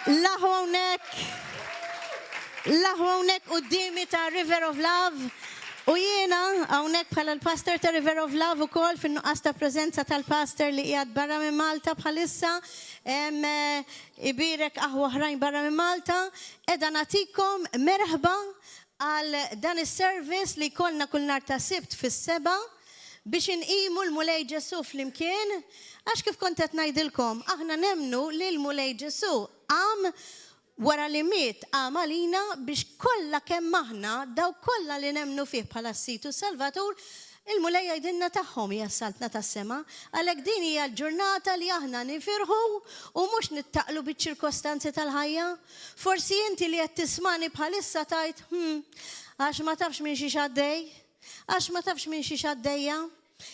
Laħu hawnhekk qudiemi ta' River of Love. U jiena hawnhekk bħala l-pastor ta' River of Love ukoll fin-nuqqas ta' preżenza tal-pastor li qiegħed barra minn Malta bħalissa ibirek oħrajn barra minn Malta, qiegħda nagħtikom merħba għal dan is-service li jkollna kull nhar ta' Sibt fis-7 biex inqimu l-Mulej Ġesu flimkien, għax kif kont qed ngħidilkom, aħna nemmnu li l-Mulej Ġesu wara li miet għalina biex kollha kemm aħna daw kollha li nemmnu fih bħala s-Situ Salvatur, il-Mulej jgħidilna tagħhom hija s-saltna tas-sema, għalhekk din hija l-ġurnata li aħna nifirħu u mhux nittaqlu biċ-ċirkostanzi tal-ħajja. Forsi inti li qed tismani bħalissa tajt, għax ma tafx minn xi xaddej, għax ma tafx minn xi xaddejja.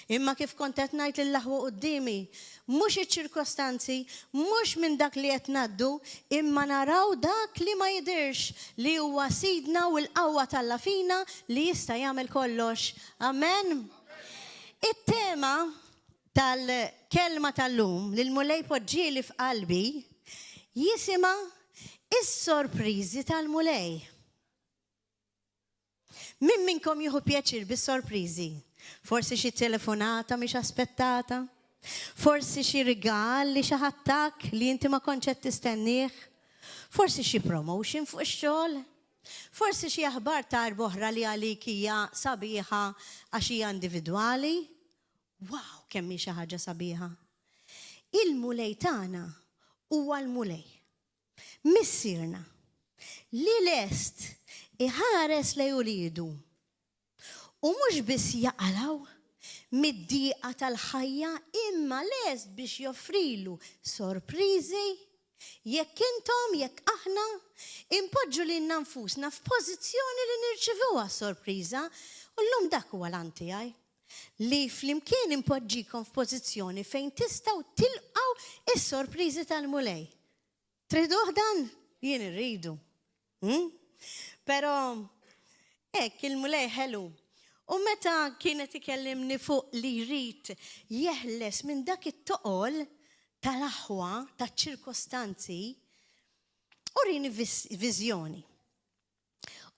Imma kif kont qed ngħid lill-laħwa qudiemi, mhux iċ-ċirkostanzi, mhux minn dak li qed ngħaddu, imma naraw dak li ma jidirx li huwa sidna u l-qawwa tal-Alla fina li jista' jagħmel kollox. Amen. It-tema tal-kelma tal-lum li l-Mulej poġġieli f'qalbi jisimha is-sorpriżi tal-Mulej. Min minnkom jieħu pjaċir bis-sorpriżi? Forsi xi telefonata mhix aspettata, forsi xi rigal li xi ħattak li inti ma kontx qed tistennih, forsi xi promotion fuq ix-xogħol, forsi xi aħbar tarb oħra li għalik hija sabiħa għax hija individwali. Wow, kemm hi xi ħaġa sabiħa. Il-Mulej tagħna huwa l-Mulej. Missierna li lest iħares lej uliedu. U mhux biss jaqalaw mid-dieqa tal-ħajja imma lest biex joffrilu sorpriżi jekk intom jekk aħna impoġġu lilna nfusna f'pożizzjoni li nirċevuha sorpriża u llum dak huwa l-anti li flimkien impoġġikom f'pożizzjoni fejn tistgħu tilqgħu is-sorpriżi tal-Mulej. Triduh dan? Jien irridu. Però hekk il-Mulej ħelu. U meta kienet ikellimni fuq li jrid jeħles minn dak it-toqol tal-aħwa, taċ-ċirkostanzi, urini viżjoni.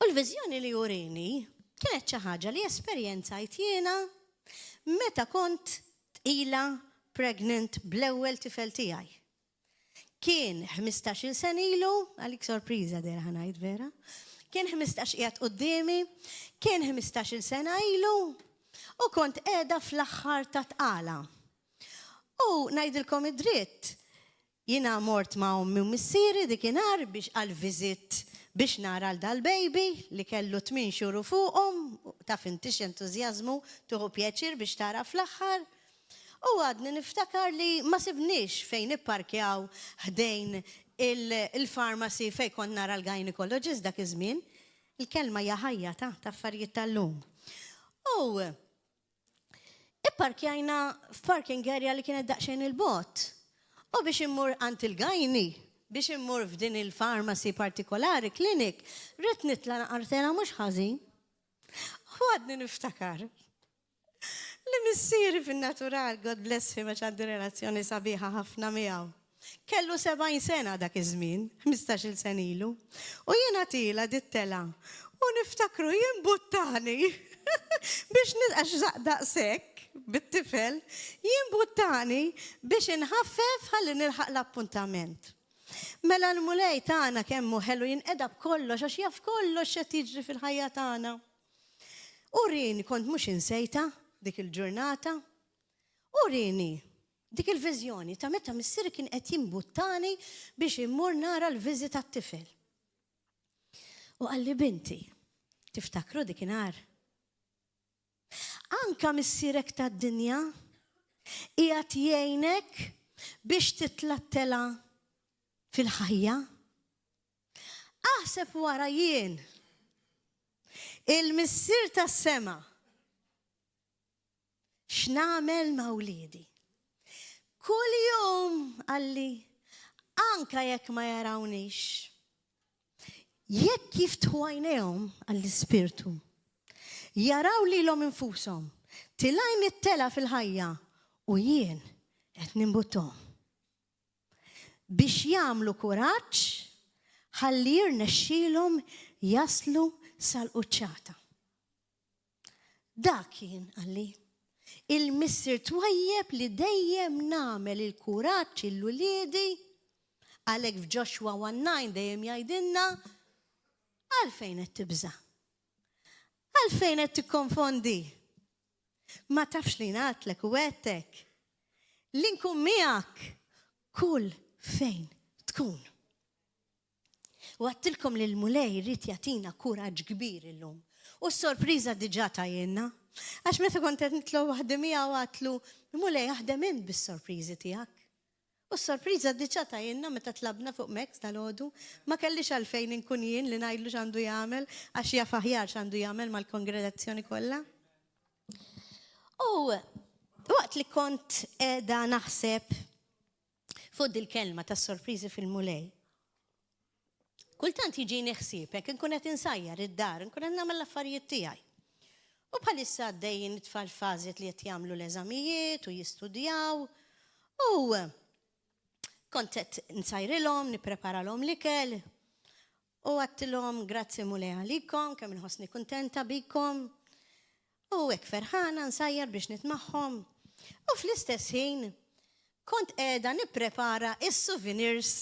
U l-viżjoni li urini kienet xi ħaġa li esperjenzajt jiena meta kont tqila pregnant bl-ewwel tifel tiegħi. Kien 15-il sen ilu, għalik sorpriża dera ħanajt vera. Kien 15 qiegħed qudiemi, kien 15-il sena ilu u kont qiegħda fl-aħħar ta' tqala. U ngħidilkom id-dritt, jiena mort ma' ommi u missieri dikinhar biex għal-viżit biex nara l dal-baby li kellu 8 xhur fuqhom, taf intix entużjażmu, tuħu pjaċir biex tara fl-aħħar. U għadni niftakar li ma sibniex fejn ipparkjaw ħdejn il-farmasi fej kont nara l-gynecologist dak iż-żmien, il-kelma hija ħajja ta' affarijiet tal-lum. U ipparkjajna f'parking area li kienet daqsxejn il-bot. U biex immur għand il-gajni, biex immur f'din il-farmasi partikolari, klinik, rrid nitla' naqartela mhux ħażin. U għadni niftakar li missieri fin-natural, God bless him, għax għandi relazzjoni sabiħa ħafna miegħu. Kellu 70 sena dak iż-żmien, 15-il sen ilu. U jiena tila dittela. U niftakru jien buttani biex nitqax daqshekk bit-tifel, jien buttani biex inħaffef ħalli nilħaq l-appuntament. Mela l-Mulej tagħna kemm hu ħelu jinqeda b'kollox għax jaf kollox qed jiġri fil-ħajja tagħna. U rini kont mhux insejta dik il-ġurnata. U rini dik il-viżjoni ta' meta missieri kien qed jimbuttani biex immur nara l-viżit tat-tifel. U qalli binti, tiftakru dikinhar? Anka missierek tad-dinja qiegħed jgħinek biex titlattela fil-ħajja. Aħseb wara jien il-missier tas-sema x'nagħmel ma' wliedi. Kull jum għalli, anka jekk ma jarawniex, jekk jiftħu għajnejhom għall-ispirtu, jaraw lilhom infushom, tilajn it-tela fil-ħajja u jien qed nimbutthom biex jagħmlu kuraġġ ħalli jirnexxielhom jaslu sal-quċċata. Dak kien għalli. Il-missier twajjeb li dejjem nagħmel il-kuraġġ il-wuliedi għalhekk f'Joshua 1:9 dejjem jgħidilna għalfejn qed tibża. Għalfejn qed tikkonfondi. Ma tafx li ngħidlek u għedtek li nkun miegħek kull fejn tkun. U għattilkom li l-mulej rrit jatina kuraġġ kbir illum. U s-sorpriża diġà tajjenna. Għax meta kont qed nitlu waħdemija u għatlu, mulej jaħdem int bis-sorpriżi tiegħek. U s-sorpriża diġà tajjenna meta tlabna fuq Mex tal-għodu, ma kellix għalfejn inkun jien li ngħidlu x'għandu jagħmel għax jaf aħjar x'għandu jagħmel mal-kongregazzjoni kollha. U waqt li kont qiegħda naħseb fuq dil-kelma tas-sorpriżi fil-mulej. Kultant jiġini ħsiebek, inkun qed insajjar id-dar, inkun qed nagħmel l-affarijiet tiegħi. U bħalissa għaddejjin it-tfal fażiet li qed jagħmlu l-eżamijiet u jistudjaw. U kont qed nsajrilhom, nippreparalhom l-ikel. U għattilhom grazzi mulej għalikom, kemm inħossni kuntenta bikom. U hekk ferħana nsajjar biex nitmagħhom. U fl-istess ħin kont qiegħda nipprepara is-souvenirs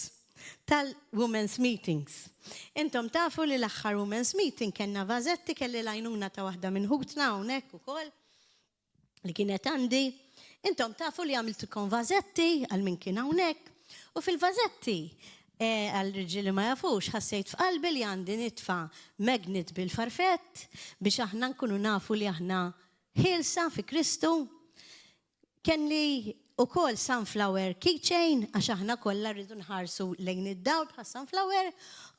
tal-Women's Meetings. Intom tafu li l-aħħar Women's Meeting kellna vażetti kelli l-għajnuna ta' waħda minn ħutna hawnhekk ukoll li kienet għandi. Intom tafu li għamiltukom vażetti għal min kien hawnhekk. U fil-vażetti għal-riġili ma jafux ħassejt f'qalbi li għandi nitfa' magnet bil-farfett biex aħna nkunu nafu li aħna ħilsa fi Kristu. Kien li u kol sunflower keychain, għax aħna kollha rridu nħarsu lejn id-dawl bħal sunflower,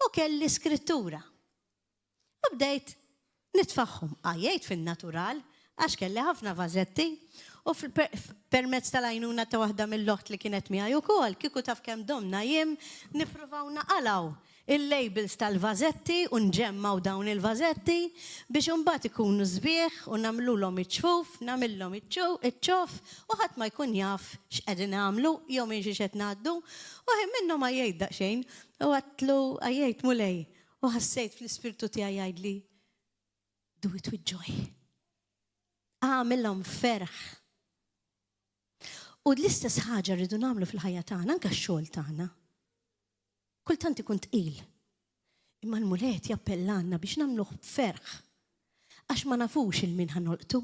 u kelli skrittura. U bdejt nitfaħħom, għajjejt fin-natural, għax kelli ħafna vażetti, u permezz tal-għajnuna ta' waħda mill-loħt li kienet miegħi ukoll, kieku taf kemm domna jiem nippruvaw naqalaw il-labels tal-vażetti u nġemmaw dawn il-vażetti biex imbagħad ikunu sbieħ u nagħmluhom iċ-ċfuf, nagħmilhom iċ-ċof u ħadd ma jkun jaf x'qegħdin nagħmlu jew minn xi qed ngħaddu u ħin minnhom għajjejt daqsxejn u għatlu għajjejt mulej u ħassejt fl-ispirtu tiegħi jgħidli do it with joy. Għamilhom ferħ. U l-istess ħaġa rridu nagħmlu fil-ħajja tagħna anke x-xogħol tagħna. Kultant ikun tqil. Imma l-mulet jappellanna biex nagħmluh b'ferħ. Għax ma nafux il-min ħanolqtu.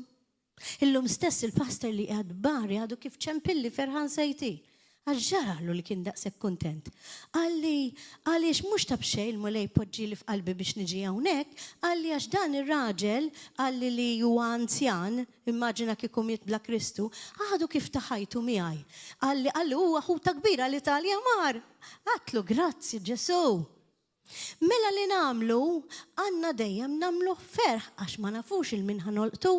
Illum stess il-pastor li qiegħed bari għadu kif ċempilli ferħan sejti. Għax ġaralu li kien daqshekk kuntent. Għalli għaliex mhux ta' b'xejn mulej poġġili f'qalbi biex niġi hawnhekk, għalli għax dan ir-raġel għalli li huwa anzjan, immaġina kieku miet bla Kristu, għadu kif taħajtu miegħi. Għalli huwa ħuta kbira l-Italja mar. Għatlu grazzi Ġesu. Mela li nagħmlu għandna dejjem nagħmlu ferħ għax ma nafux il-min ħanolqtu.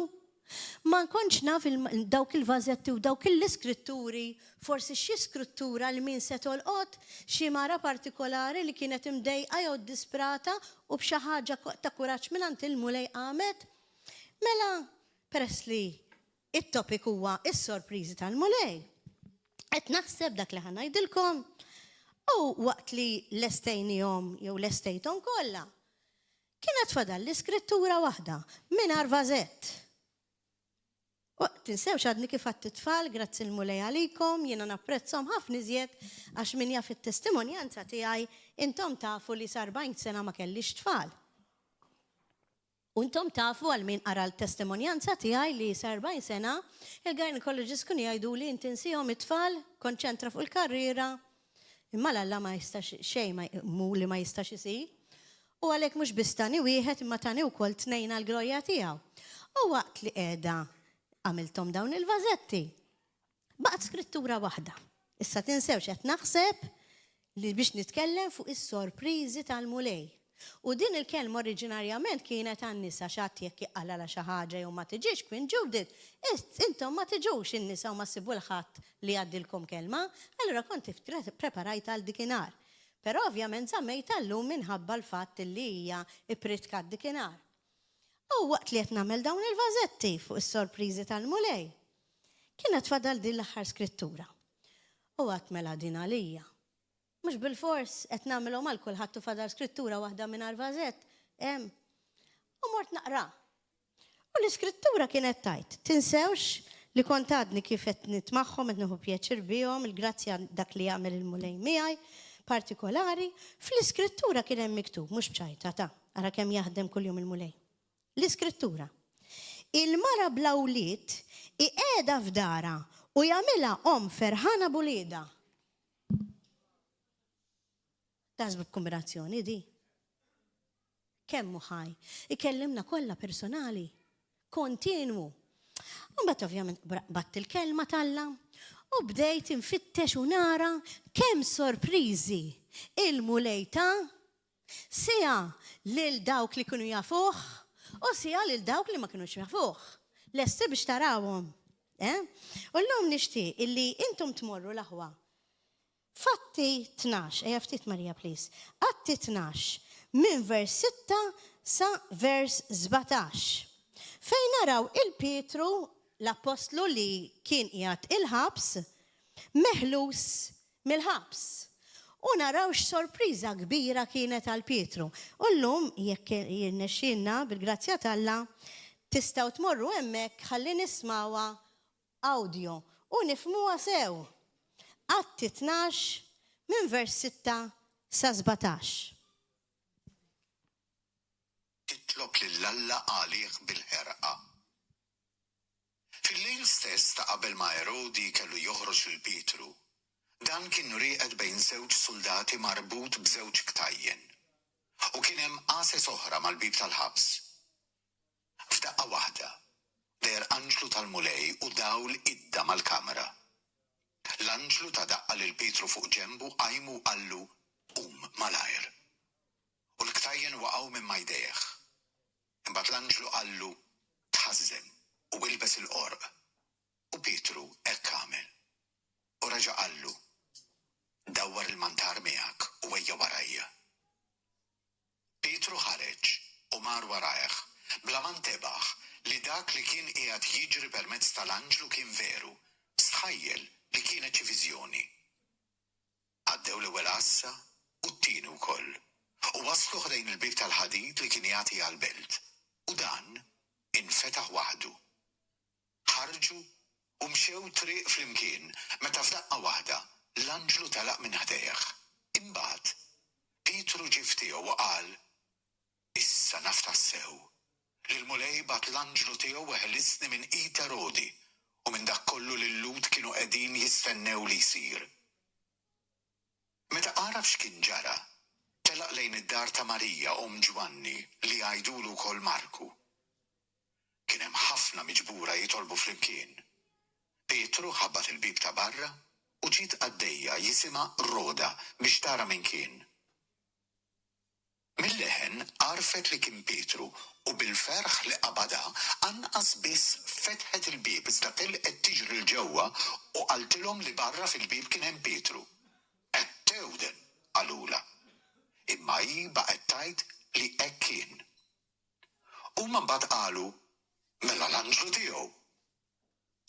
Ma nkunx naf dawk il-vażetti u dawk l-iskritturi, forsi xi skrittura li min se tolqot xi mara partikolari li kienet imdejqa jew disprata u b'xi ħaġa ta' kuraġġ mingħand il-mulej qamet. Mela peress li it-topic huwa is-sorpriżi tal-mulej. Qed naħseb dak li ħanajdilkom u waqt li lestejnihom jew lestejthom kollha. Kienet fadal l-iskrittura waħda mingħajr vażett. Tinsewx għadni kif għat-tfal, grazzi l-mulej għalikom, jiena napprezzhom ħafna iżjed għax min jaf it-testimonjanza tiegħi intom tafu li 40 sena ma kellix tfal. U intom tafu għal min qara l-testimonjanza tiegħi li 40 sena il-gynecologist kun jgħiduli inti nsihom it-tfal, konċentra fuq il-karriera, imma l-Alla ma jistax xejn li ma jistax isir. U għalhekk mhux biss tani wieħed imma tani wkoll tnejn għall-glorja tiegħu. U waqt li qiegħda għamiltom dawn il-vażetti. Baqgħet skrittura waħda. Issa tinsewx qed naħseb li biex nitkellem fuq is-sorpriżi tal-mulej. U din il-kelma oriġinarjament kienet għan-nisa x'għadd jekk iqala xi ħaġa jew ma tiġix Queen Judith. Intom ma tiġux in-nisa u ma ssibu l-ħadd li jgħaddilkom kelma, allura kont preparajt għal dikinhar. Però ovvjament żammejt llum minħabba l-fatt li hija ippritka d-dikinhar. U waqt li qed nagħmel dawn il-vażetti fuq is-sorpriżi tal-mulej, kienet fadal din l-aħħar skrittura. U qatt mela din għalija. Mhux bil-fors qed nagħmilhom għal kulħadd u fadal skrittura waħda mingħajr vażett. U mort naqra. U l-iskrittura kienet tajt, tinsewx li kont għadni kif qed nitmagħhom qed nieħu pjaċir bihom, il-grazzja dak li jagħmel il-mulej miegħi partikolari, fl-iskrittura kien hemm miktub, mhux bċajta ta' ara kemm jaħdem kuljum il-mulej. L-iskrittura. Il-mara bla wlied qiegħda f'dara u jagħmilha ferħana bulieda. Tażbu b'kombinazzjoni di. Kemm hu ħaj. Ikellimna kollha personali, kontinwu. Mbagħad ovvjament batt il-kelma talla u bdejt infittex u nara kemm sorpriżi il-mulejta sija lil dawk li kienu jafuh u sija lil dawk li ma kinux jafuh. Lesti biex tarawhom. U llum nixtieq illi intom tmorru l-aħwa. Fatti 12, ftit Marija please. Atti 12 minn vers 6 sa vers 17. Fejn naraw il-Pietru l-apostlu li kien qiegħed il-ħabs meħlus mill-ħabs. U naraw x'sorpriża kbira kienet għal Pietru. U llum jekk jirnexxielna bil-grazzja t'Alla tistgħu tmorru hemmhekk ħalli nismawha awdio u nifhmuha sew. Atti 12 minn vers 6 sa 17. Titlob lill-Alla għalih bil-ħerqa. Fil-lejl stess ta' qabel ma' Erodi kellu joħroġ lil Pietru, dan kien rieqed bejn żewġ soldati marbut b'żewġ ktajjen. U kien hemm qases oħra mal-bib tal-ħabs. F'daqqa waħda, der anġlu tal-mulej u dawl idda mal-kamra. L-anġlu ta' daqqa lil Pietru fuq ġenbu qajmu qallu malajr. U l-ktajjen waqgħu minn majdejh. Imbagħad l-anġlu qallu tħażem u ilbes il-qorb. U Pietru hekk għamel. U reġa' qallu dawwar il-mantar miegħek u ejja warajja. Pietru ħareġ u mar warajh bla ma ntebaħ li dak li kien qiegħed jiġri permezz tal-anġlu kien veru, stħajjel li kienet xi viżjoni. Għaddew l-ewwel qassa u t-tieni wkoll. U waslu ħdejn il-bib tal-ħadid li kien jagħti għall-belt. U dan infetaħ waħdu. Ħarġu u mxew triq flimkien meta f'daqqa waħda l-anġlu telaq minn ħdejh. Imbagħad Pietru ġie ftiegħu u qal: Issa naf tassew li l-mulej bat l-anġlu tiegħu weħlisni minn qiegħ Erodi u minn dak kollu li l-Lut kienu qegħdin jistennew li jsir. Meta qara x'kien ġara, telaq lejn id-dar ta' Marija Ġwanni li jgħidulu wkoll Marku. Kien hemm ħafna miġbura jitolbu flimkien. Pietru ħabbat il-bib ta' barra u ġiet għaddejja jisimha Roda biex tara min kien. Mill-leħen għarfet li kien Pietru u bil-ferħ li qabada anqas biss fetħet il-bib iżda telqet tiġri l-ġewwa u qaltilhom li barra fil-bib kien hemm Pietru. Qed tewden qalula. Imma hi baqgħet tgħid li hekk kien. Huma mbagħad qalu mela l-anġlu tiegħu.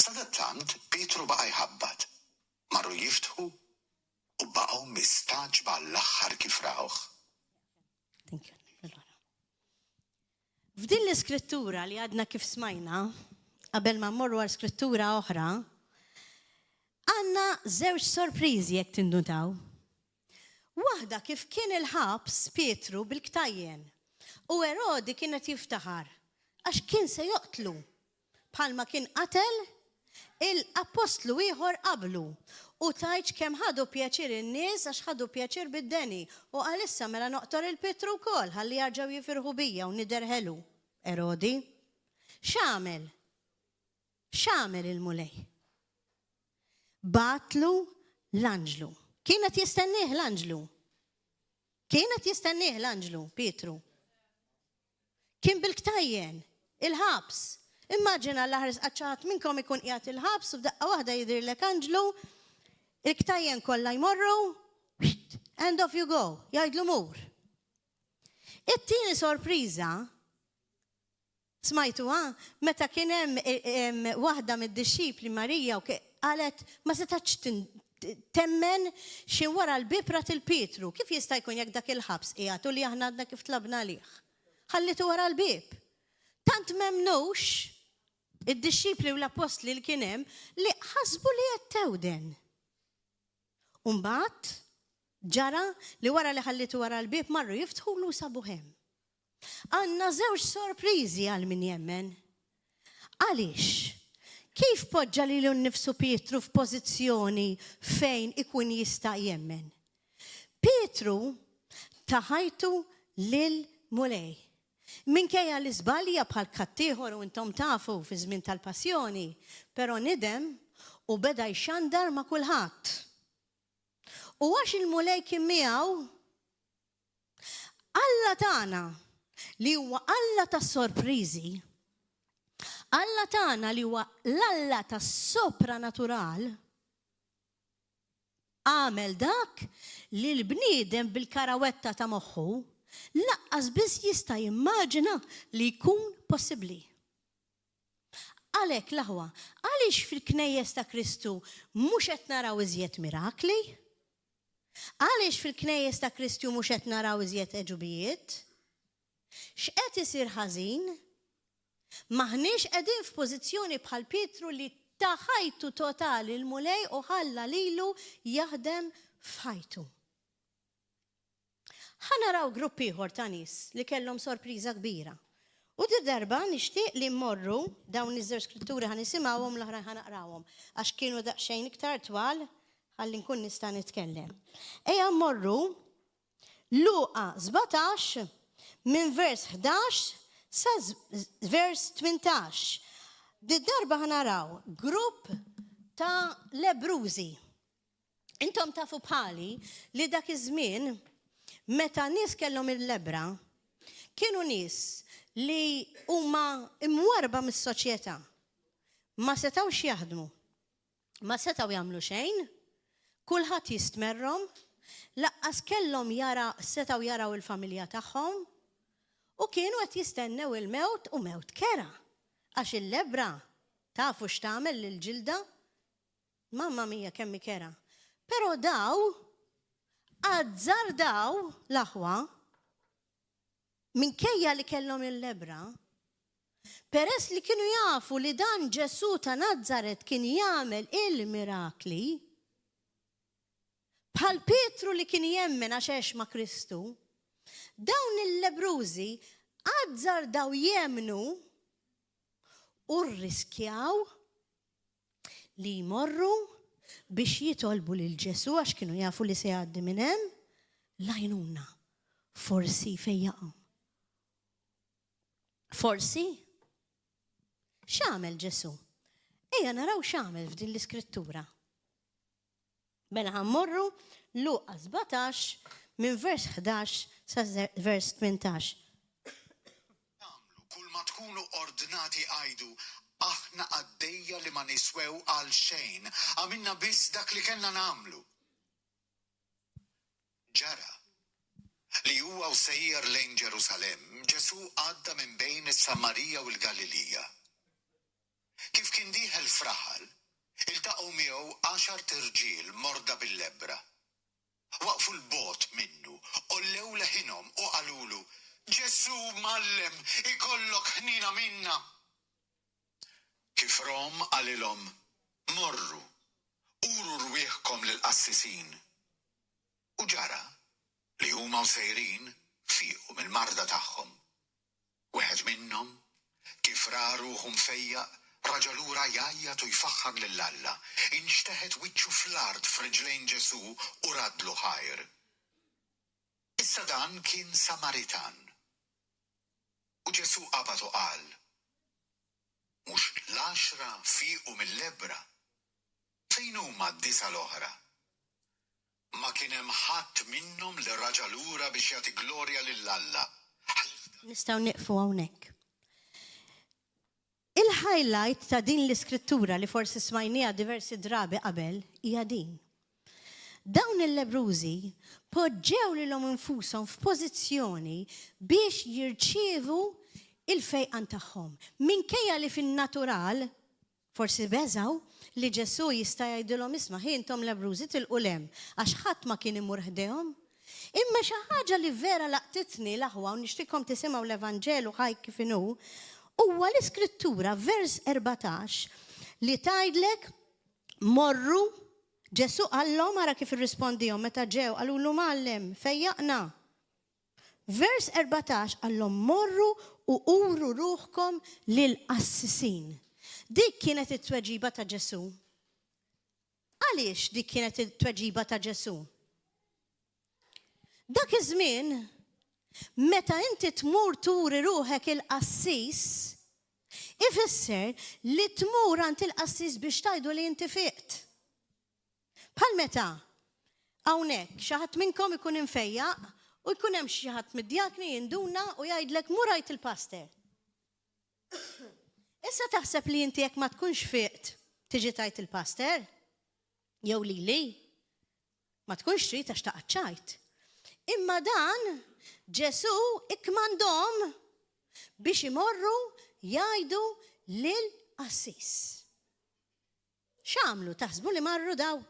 Sadattant Pietru baqa' jħabbat. Marru jiftħu u baqgħu mistaġba l-aħħar kif rawh. F'din l-iskrittura li għadna kif smajna, qabel ma mmorru għal skrittura oħra, għandna żewġ sorpriżi jekk tindutaw. Waħda kif kien il-ħabs Pietru bil-ktajjen u Erodi kienet jiftaħar għax kien se joqtlu bħalma kien qatel il-apostlu ieħor qablu u tajġ kemm ħadu pjaċir in-nies għax ħadu pjaċir bid-deni u għalissa mela noqtor il-Pietru wkoll ħalli jarġgħu jifirħu bija u niderħelu. Erodi x'għamel? X'għamel il-mulej? Batlu l-anġlu. Kienet jistennih l-anġlu. Kienet jistennih l-anġlu, Pietru. Kien bil-ktajjen, il-ħabs. Immaġina l-ħares qaċċat minnkom ikun qiegħed il-ħabs u f'daqqa waħda jidhirlek anġlu, il-ktajjen kollha jmorru, and off you go, jgħidlu mur. It-tieni sorpriża smajtu meta kien hemm waħda mid-dixxipli Marija u qalet ma setax temmen xi wara l-bibra til-Pietru. Kif jista' jkun jekk dak il-ħabs qiegħed u li aħna għadna kif tlabna lih? Ħallitu wara l-bib. Tant m'hemmnux id-disċipli u l-apostli li kien hemm li ħasbu li qed tewden. U mbagħad ġara li wara li ħallitu wara l-bib marru jiftħulu sabu hemm. Għandna żewġ sorpriżi għal min jemmen. Għaliex? Kif poġġa lilu nnifsu Pietru f'pożizzjoni fejn ikun jista' jemmen? Pietru taħajtu lil mulej. Minkejja li żbalja bħal kattieħor u intom tafu fi żmien tal-passjoni, però nidem u beda jxandar ma' kulħadd. U għax il-mulej kien miegħu, Alla tagħna li huwa Alla tas-sorpriżi, Alla tagħna li huwa l-Alla tas-sopranatural, għamel dak li l-bniedem bil-karawetta ta' moħħu laqqas biss jista' jimmaġina li jkun possibbli. Għalhekk l-aħwa, għaliex fil-knejjes ta' Kristu mhux qed naraw iżjed mirakli? Għaliex fil-knejjes ta' Kristu mhux qed naraw iżjed eġubijiet? X'qed isir ħażin? Maħniex qegħdin f'pożizzjoni bħal Pietru li taħajtu totali l-mulej u ħalla lilu jaħdem f'ħajtu. Ħanaraw grupp ieħor ta' nies li kellhom sorpriża kbira. U di darba nixtieq li mmorru dawn iż-żewġ skritturi ħanisimgħuhom l-oħrajn ħanaqrawhom għax kienu daqsxejn iktar twal ħalli nkun nista' nitkellem. Ejja mmorru Luqa 17 minn vers 11 sa vers 18. Di darba ħanaraw grupp ta' lebrużi. Intom tafu bħali li dak iż-żmien meta nies kellhom il-lebra kienu nies li huma imwarba mis-soċjetà. Ma setgħux jaħdmu. Ma setgħu jagħmlu xejn. Kulħadd jistmerrhom. Laqqas kellhom setgħu jaraw il-familja tagħhom. U kienu qed jistennew il-mewt u mewt kera. Għax il-lebra tafu x'tagħmel lill-ġilda? Mamma mija kemm kera. Però daw azzardaw l-aħwa minkejja li kellhom il-lebra, peress li kienu jafu li dan Ġesu ta' Nażaret kien jagħmel il-mirakli, bħal Pietru li kien jemmen għax ma' Kristu, dawn il-lebrużi azzardaw jemnu u rriskjaw li jmorru biex jitolbu lil Ġesu għax kienu jafu li se jgħaddi minn hemm lajnuna forsi fejn jaqgħu. Forsi? X'għamel Ġesu? Ejja naraw x'għamel f'din l-iskrittura. Mela ħammorru Luqa 17 minn vers 11 sa vers 18. Għamlu kull ma tkunu ordnati għajdu aħna għaddejja li ma niswew għal xejn, għamilna biss dak li kellna nagħmlu. Ġara li huwa sejjer lejn Ġerusalem, Ġesu għadda minn bejn is-Samarija u l-Galilija. Kif kien dieħel f'raħal, iltaqgħu miegħu 10 irġiel morda bil-lebra. Waqfu l-bot minnu, ollew leħinhom u qalulu, Ġesu mallem, ikollok ħnina minna. Kif rom għalilhom, morru, uru rwieħkom lill-qassisin. U ġara li huma sejrin fiequ mill-marda tagħhom. Wieħed minnhom kif ra ruħhom fejjaq raġa' lura jgħajjat u jfaħħar lill-Alla, inxteħet wiċċu fl-ard f'riġlejn Ġesu u radlu ħajr. Issa dan kien Samaritan. U Ġesu qabad u qal, mhux l-10 fiequ mill-lebra, fejn huma d-9 l-oħra? Ma kien hemm ħadd minnhom li raġa' lura biex jagħti glorja lill-Alla. Nistgħu nieqfu hawnhekk. Il-highlight ta' din l-iskrittura li forsi smajnija diversi drabi qabel hija din. Dawn il-lebrużi poġġew lilhom infushom f'pożizzjoni biex jirċievu il-fejqan tagħhom. Minkejja li fin-natural Forsi beżaw li Ġesu jista' jgħidilhom isma' intom lebrużi tilqulem għax ħadd ma kien imur ħdehom. Imma xi ħaġa li vera laqtitni l-aħwa u nixtieqkom tisimgħu l-Evanġelu ħaj kif inhu huwa l-Iskrittura vers 14 li tgħidlek morru Ġesu qallhom ara kif irrispondihom meta ġew qalulu Mgħallem fejjaqna. Vers 14 qallhom morru u uru ruħkom lil qassisin. Dik kienet it-tweġiba ta' Ġesu. Għaliex dik kienet it-tweġiba ta' Ġesu? Dak iż-żmien, meta inti tmur turi ruħek il-qassis, ifisser li tmur għand il-qassis biex tajdu li inti fiqt. Bħal meta? Hawnhekk xi ħadd minnkom ikun infejjaq u jkun hemm xi ħadd mid-djakni jinduna u jgħidlek murajt il-paster. Issa taħseb li inti jekk ma tkunx fiqt tiġi tajt il-paster? Jew lili? Ma tkunx trid għax taqaċċajt. Imma dan Ġesu ikkmandhom biex imorru jgħidu lil qassis. X'għamlu taħsbu li marru daw?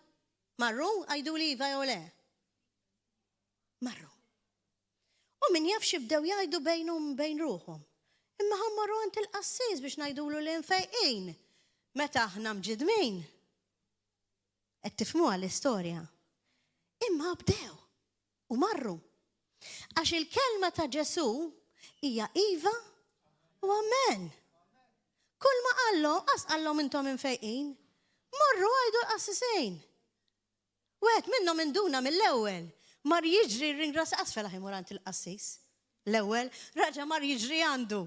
Marru għajdu li iva jew le? Marru. U min jaf x'ibdew jgħidu bejnhom bejn ruħhom. Imma ħammorru għand il-qassis biex ngħidulu li nfejqin. Meta aħna mġidmin. Qed tifhmuha l-istorja. Imma bdew u marru. Għax il-kelma ta' Ġesu hija iva u amen. Kull ma qallhom intom infejqin. Morru għajdu l-qassisejn. Wieħed minnhom induna mill-ewwel mar jiġri ringras asfel ħimur għand il-qassis. L-ewwel raġa mar jiġri għandu.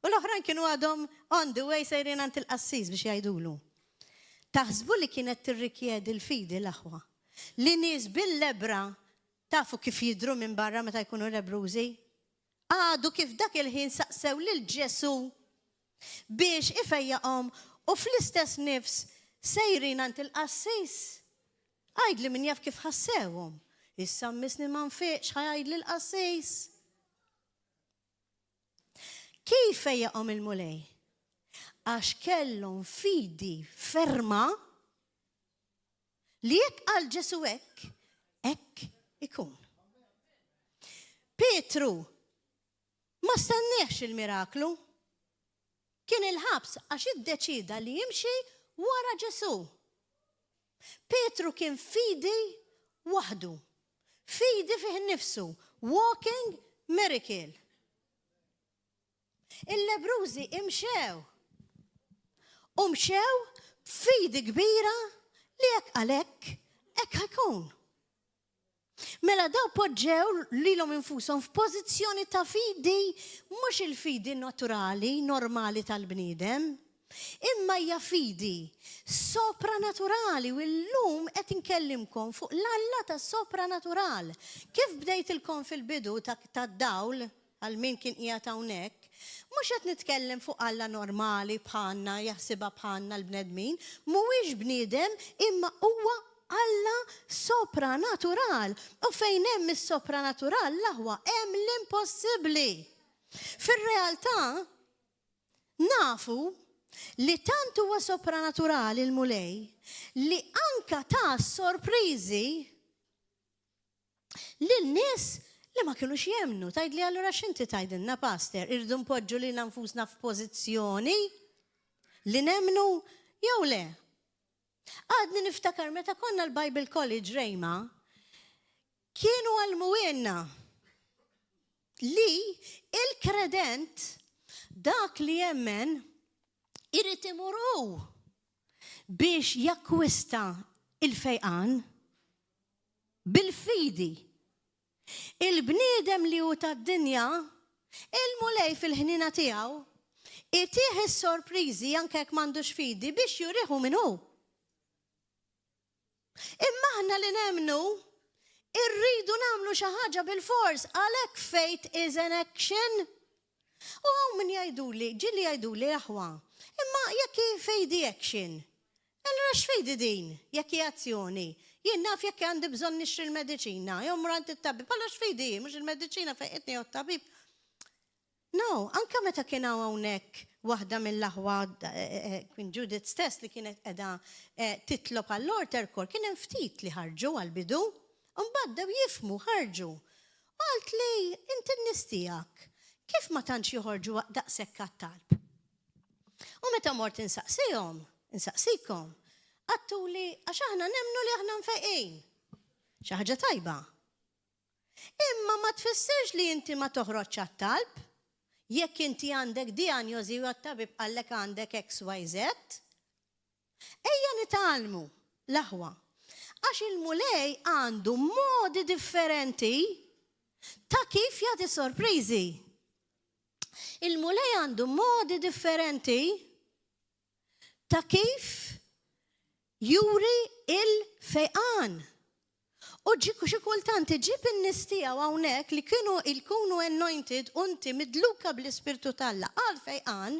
U l-oħrajn kienu għadhom on the way sejrin għand il-qassis biex jgħidulu. Taħsbu li kienet tirrikjedi l-fidi l-aħwa. Li nies bil-lebra tafu kif jidru minn barra meta jkunu lebrużi. Għadu kif dak il-ħin saqsew lil Ġesu biex ifejjaqhom u fl-istess nifs sejrin għand il-qassis. Għajdli min jaf kif ħassewhom. Issa mmisni ma nfiqx ħajdli l-qassis. Kif fejjaqhom il-mulej? Għax kellhom fidi ferma li jekk qal Ġesu hekk ikun. Petru ma stenniex il-miraklu. Kien il-ħabs għax iddeċida li jimxi wara Ġesu. Petru kien fidi waħdu. Fidi fih nifsu. Walking miracle. Il-lebrużi imxew. U mxew fidi kbira li jekk għalek hekk ħajkun. Mela daw poġġew lilhom infushom f'pożizzjoni ta' fidi mhux il-fidi naturali, normali tal-bniedem, imma hija fidi sopranaturali u llum qed inkellimkom fuq l-Alla ta' sopranatural. Kif bdejtilkom fil-bidu tad-dawl għal min kien qiegħed hawnhekk, mhux qed nitkellem fuq Alla normali bħalna jaħsibha bħalna l-bnedmin, mhuwiex bniedem imma huwa Alla sopranatural. U fejn hemm is-sopranatural l-aħwa hemm l-impossibbli. Fir-realtà nafu li tant huwa sopranaturali l-mulej li anka ta' sorpriżi lil-nies li ma kienux jemnu. Tajd li allura x'inti tajdilna paster, irdu npoġġu li nfusna f'pożizzjoni li nemnu jew le. Għadni niftakar meta konna l-Bible College Rejma, kienu għalmuwenna li il-kredent dak li jemmen irrid imuru biex jakkwista il-fejqan bil-fidi. Il-bniedem li hu tad-dinja, il-mulej fil-ħnina tiegħu, itih is-sorpriżi anke jekk m'għandux fidi biex jurieħu minn hu. Imma aħna li nemnu irridu nagħmlu xi ħaġa bil-fors għalhekk faith is an action. U hawn min jgħiduli, ġieli jgħiduli aħwa, imma jekk fejdi action. Allura x'fejdi din jekk hi azzjoni? Jien naf jekk għandi bżonn nixtri l-mediċina, jew mrant it-tabib, allura x'fejdi mhux il-mediċina fejqitni jew it-tabib. No, anka meta kien hawnhekk waħda mill-aħwa Queen Judith stess li kienet qiegħda titlob għall-altar call, kien hemm ftit li ħarġu għall-bidu, u mbagħad dew jifhmu ħarġu. Qalt li inti nistijak, kif ma tantx joħorġu daqshekk għat-talb? U meta mort insaqsikom, għattuli għax aħna nemmnu li aħna mfejqin. Xi ħaġa tajba. Imma ma tfissirx li inti ma toħroġx għat-talb. Jekk inti għandek dijanjosi u għat-tabib għallek għandek XYZ, ejja nitalmu l-aħwa. Għax il-mulej għandu modi differenti ta' kif jagħti sorpriżi. Il-mulej għandu modi differenti ta' kif juri il-fejqan. U ġiku xi kultant iġib in-nistija hawnhekk li kienu jkunu anointed u inti midluka bl-Ispirtu tal-Alla għal fejqan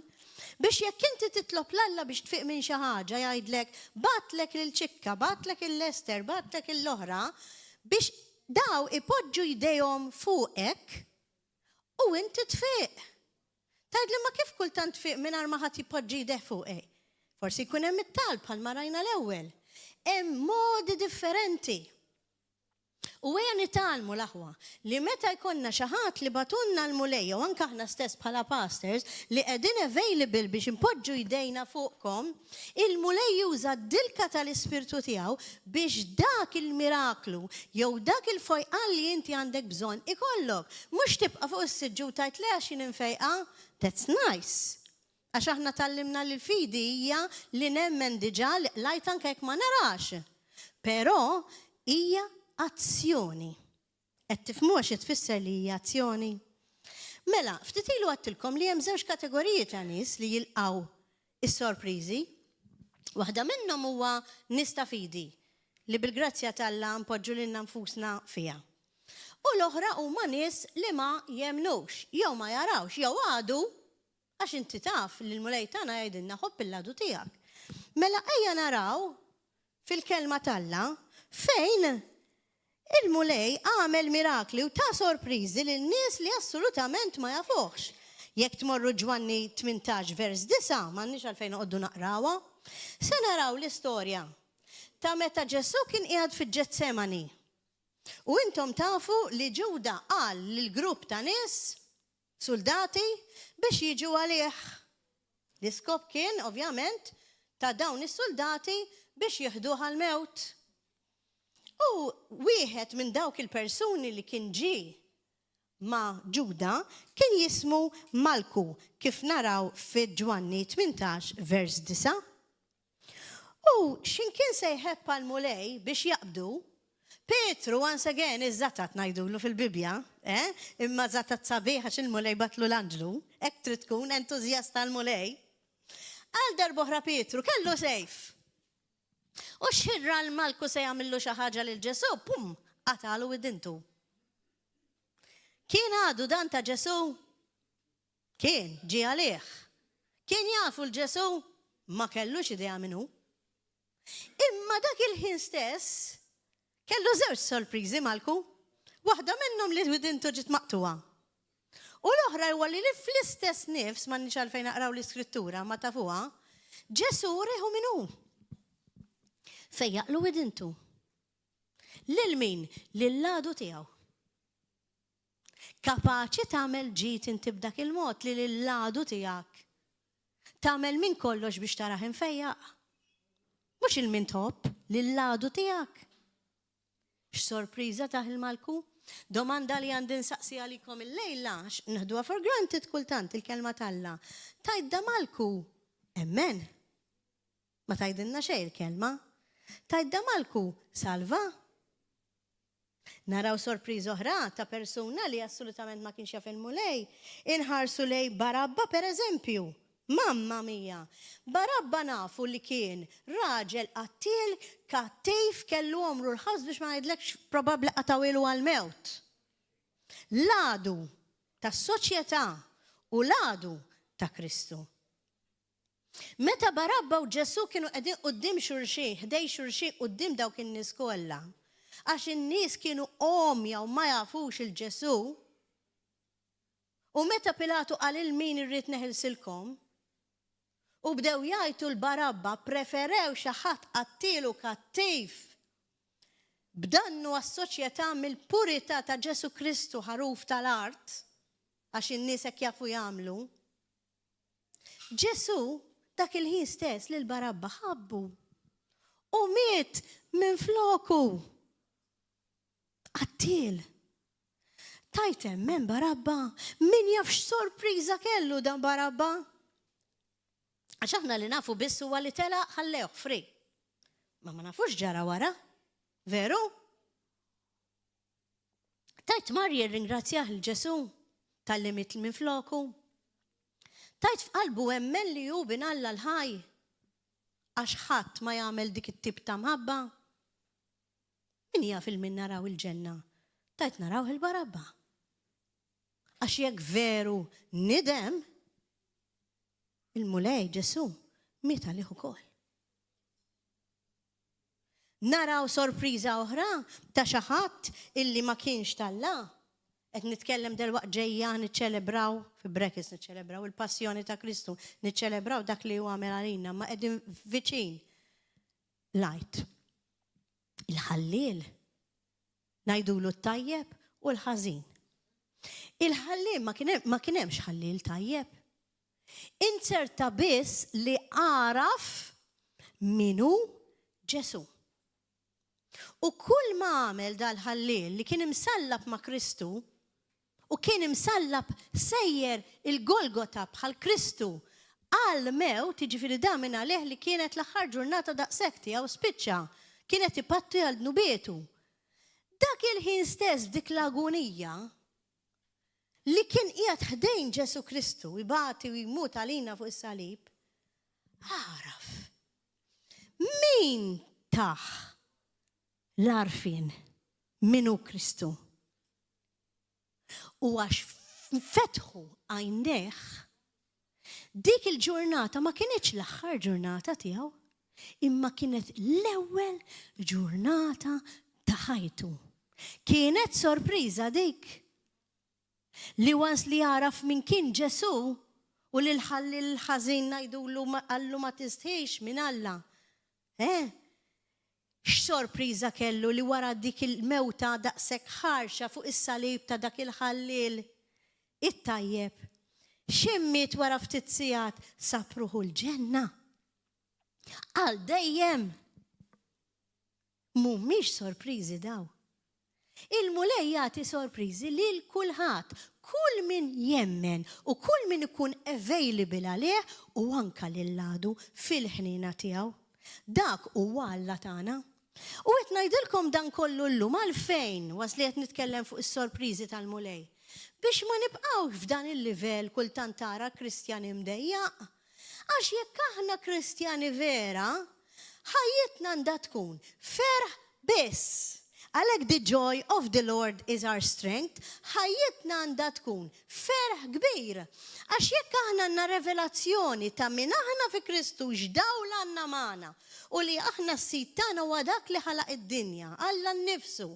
biex jekk inti titlob l-Alla biex tfiq minn xi ħaġa jgħidlek batlek lil-ċikka, batlek il-Lester, batlek il-oħra biex daw ipoġġu jdejhom fuqek u inti tfiq. Tgħidli ma kif kultant tfiq mingħajr ma ħadd ipoġġi jdeh fuqek. Forsi jkun hemm it-talb bħalma rajna l-ewwel. Hemm modi differenti. U għja nitalmu l-aħwa li meta jkonna xaħat li batunna l-mulej u anka ħna stess bħala pastors li qegħdin available biex impoġġu jdejna fuqkom, il-mulej juża d-dilka tal-Ispirtu tiegħu biex dak il-miraklu jew dak il-fojqan li inti għandek bżonn ikollok. Mhux tibqa' fuq is-siġġu tajt le għax infejqa, that's nice. Għax aħna tallimna l-fidi hija li nemmen diġà lajt anke jekk ma narax. Però hija azzjoni. Qed tifhmu għax tfisser li hija azzjoni. Mela, ftit ilu għattilkom li hemm żewġ kategoriji ta' nies li jilqgħu is-sorpriżi. Waħda minnhom huwa nies ta' fidi li bil-grazzja tal-Alla npoġġu lilna nfusna fiha. U l-oħra huma nies li ma jemnux, jew ma jarawx, jew għadu għax inti taf li l-mulej tagħna jgħidilna ħobb il-ladu tiegħek. Mela ejja naraw fil-kelma tal-Alla fejn il-mulej għamel mirakli u ta' sorpriżi lil nies li assolutament ma jafuħx. Jekk tmorru Ġwanni 18 vers 9, m'għandniex għalfejn noqogħdu naqrawha, se naraw l-istorja ta' meta Ġesu kien qiegħed fiġ-Ġetsemani. U intom tafu li Ġuda qal lill-grupp ta' nies, soldati, biex jiġu għalih. L-iskop kien, ovvjament, ta' dawn is-soldati biex jieħduh għal-mewt. U wieħed minn dawk il-persuni li kien ġi ma' Ġuda kien jismu Malku, kif naraw fi Ġwanni 18 vers 9. U x'inkien se jħebb għall-mulej biex jaqbdu, Petru once again iż-żatat ngħidulu fil-Bibja, imma żatat sabiħ għax il-mulej batlu l-anġlu, hekk trid tkun entużjasta għall-mulej. Għal darb'oħra Petru kellu sejf. U xirra l-Malku se jagħmillu xi ħaġa lil Ġesu, pum, qatalu id-dintu. Kien għadu dan ta' Ġesu? Kien, ġie għalih. Kien jafu l-Ġesu? Ma kellux idea minnu. Imma dak il-ħin stess kellu żewġ sorpriżi Malku. Waħda minnhom li id-dintu ġiet maqtuha. U l-oħra huwa li fl-istess nifs m'għandniex għalfejn naqraw l-Iskrittura ma tafuha, Ġesu rieħu minnu. Fejjaqlu id-dintu. Lil min? Lill-ladu tiegħu. Kapaċi tagħmel ġid inti b'dak il-mod li lill-ladu tiegħek. Tagħmel minn kollox biex taraħ infejjaq. Mhux il-min top, lill-ladu tiegħek. X'sorpriża taħ il-Malku? Domanda li għandi nsaqsi għalikom il-lejla, naħduha for granted kultant il-kelma tal-Alla. Tgħidda Malku, emmen. Ma tgħidilna xejn il-kelma. Tgħidda Malku, salva. Naraw sorpriż oħra ta' persuna li assolutament ma kienx jaf il-mulej. Inħarsu lej Barabba pereżempju. Mamma mia, Barabba nafu li kien raġel qattil kattif kellu għomru l-ħaż biex ma jgħidlekx probabbli qatawilu għal-mewt. Ladu tas soċjetà u ladu ta' Kristu. Meta Barabba u Ġesu kienu qegħdin quddiem xulxin, ħdej xulxin quddiem dawk in-nies kollha, għax in-nies kienu omja u ma jafux il-Ġesu, U meta Pilatu qal il-min irrid neħilsilkom, u bdew jgħidu l-Barabba preferew xi ħadd qattilu kattiv b'dannu għas-soċjetà mill-purità ta' Ġesu Kristu ħaruf tal-art, għax in-nies hekk jafu jagħmlu. Ġesu dak il-ħin stess lil Barabba ħabbu u miet minn floku. Qattil. Tajtem men Barabba, min jaf x'sorpriża kellu dan Barabba? Għax aħna li nafu biss huwa li tela ħallewh fri. Ma nafux ġara wara, veru? Tajt Marja ringrazzjah il-Ġesu tal-li mitl minn floku. Tajt f'qalbu hemmen li hu bin Alla l-ħaj għax ħadd ma jagħmel dik it-tip ta' mħabba. Min jaf il-min naraw il-ġenna? Tajt naraw il-Barabba. Għax jekk veru nidem, il-mulej Ġesu miet għalih ukoll. Naraw sorpriża oħra ta' xi ħadd illi ma kienx tal-la. Qed nitkellem delwaqt ġejja niċċelebraw fi brekis niċċelebraw il-passjoni ta' Kristu, niċċelebraw dak li huwa għamel għalina, ma qegħdin viċin lajt. Il-ħalliel ngħidulu t-tajjeb u l-ħażin. Il-ħalliem ma kien hemmx ħalliel tajjeb. Inserta biss li għaraf minu Ġesu. U kull ma għamel dal-ħallil li kien imsallab ma' Kristu u kien imsallab sejjer il-Golgota bħal Kristu għal mew tiġifieri da minn għalih li kienet l-aħħar ġurnata daqshekk tiegħu spiċċa, kienet ipatti għal dnubietu. Dak il-ħin stess dik l-agonija li kien qiegħed ħdejn Ġesu Kristu ibati u jmut għalina fuq is-salib, għaraf min taħ l-arfin minu Kristu. U għax fetħu għajneħ, dik il-ġurnata ma kienx l-aħħar ġurnata tiegħu, imma kienet l-ewwel ġurnata ta' ħajtu. Kienet sorpriża dik. Li wans li jaraf min kien Ġesu u li l-ħalli l-ħażin ngħidulu għallu ma tistħiex minn Alla. X'sorpriża kellu li wara dik il-mewta daqshekk ħarxa fuq is-salib ta' dak il-ħallil it-tajjeb. X'immiet wara ftit sigħat sapruħu l-ġenna. Għal dejjem. Mhumiex sorpriżi daw. Il-mulej jagħti sorpriżi lil kulħadd, kull min jemmen u kull min ikun available għalih u anke lil-għadu fil-ħnina tiegħu. Dak huwa Alla tagħna. U qed ngħidilkom dan kollu llum għalfejn wasli qed nitkellem fuq is-sorpriżi tal-mulej. Biex ma nibqgħux f'dan il-livell kultant tara Kristjani mdejjaq. Għax jekk aħna Kristjani vera, ħajjitna għandha tkun ferħ biss. Għalhekk the joy of the Lord is our strength, ħajjitna għandha tkun ferħ kbir. Għax jekk aħna għandna revelazzjoni ta' min aħna fi Kristu x'dawl għandna magħna u li aħna s-sit tagħna huwa dak li ħalaq id-dinja, Alla nnifsu.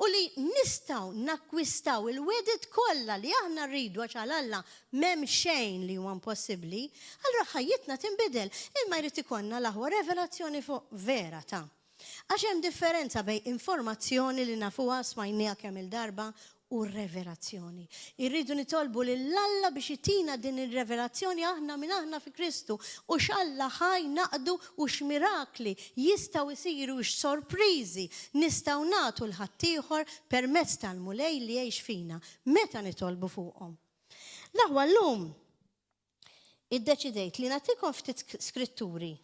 U li nistgħu nakkwistaw il-wedit kollha li aħna rridu għax għal Alla m'hemm xejn li huwa impossibbli, allura ħajjitna tinbidel, imma jrid ikollna l-aħwa revelazzjoni fuq vera ta'. Għax hemm differenza bejn informazzjoni li nafuha smajniha kemm il-darba u revelazzjoni. Irridu nitolbu lill-Alla biex itina din ir-revelazzjoni aħna minn aħna fi Kristu u x'Alla ħaj naqdu u x'mirakli jistgħu jsiru x'sorpriżi nistgħu nagħtu l-ħaddieħor permezz tal-mulej li jgħix fina meta nitolbu fuqhom. L-aħwa llum iddeċidejt li nagħtikom ftit skritturi.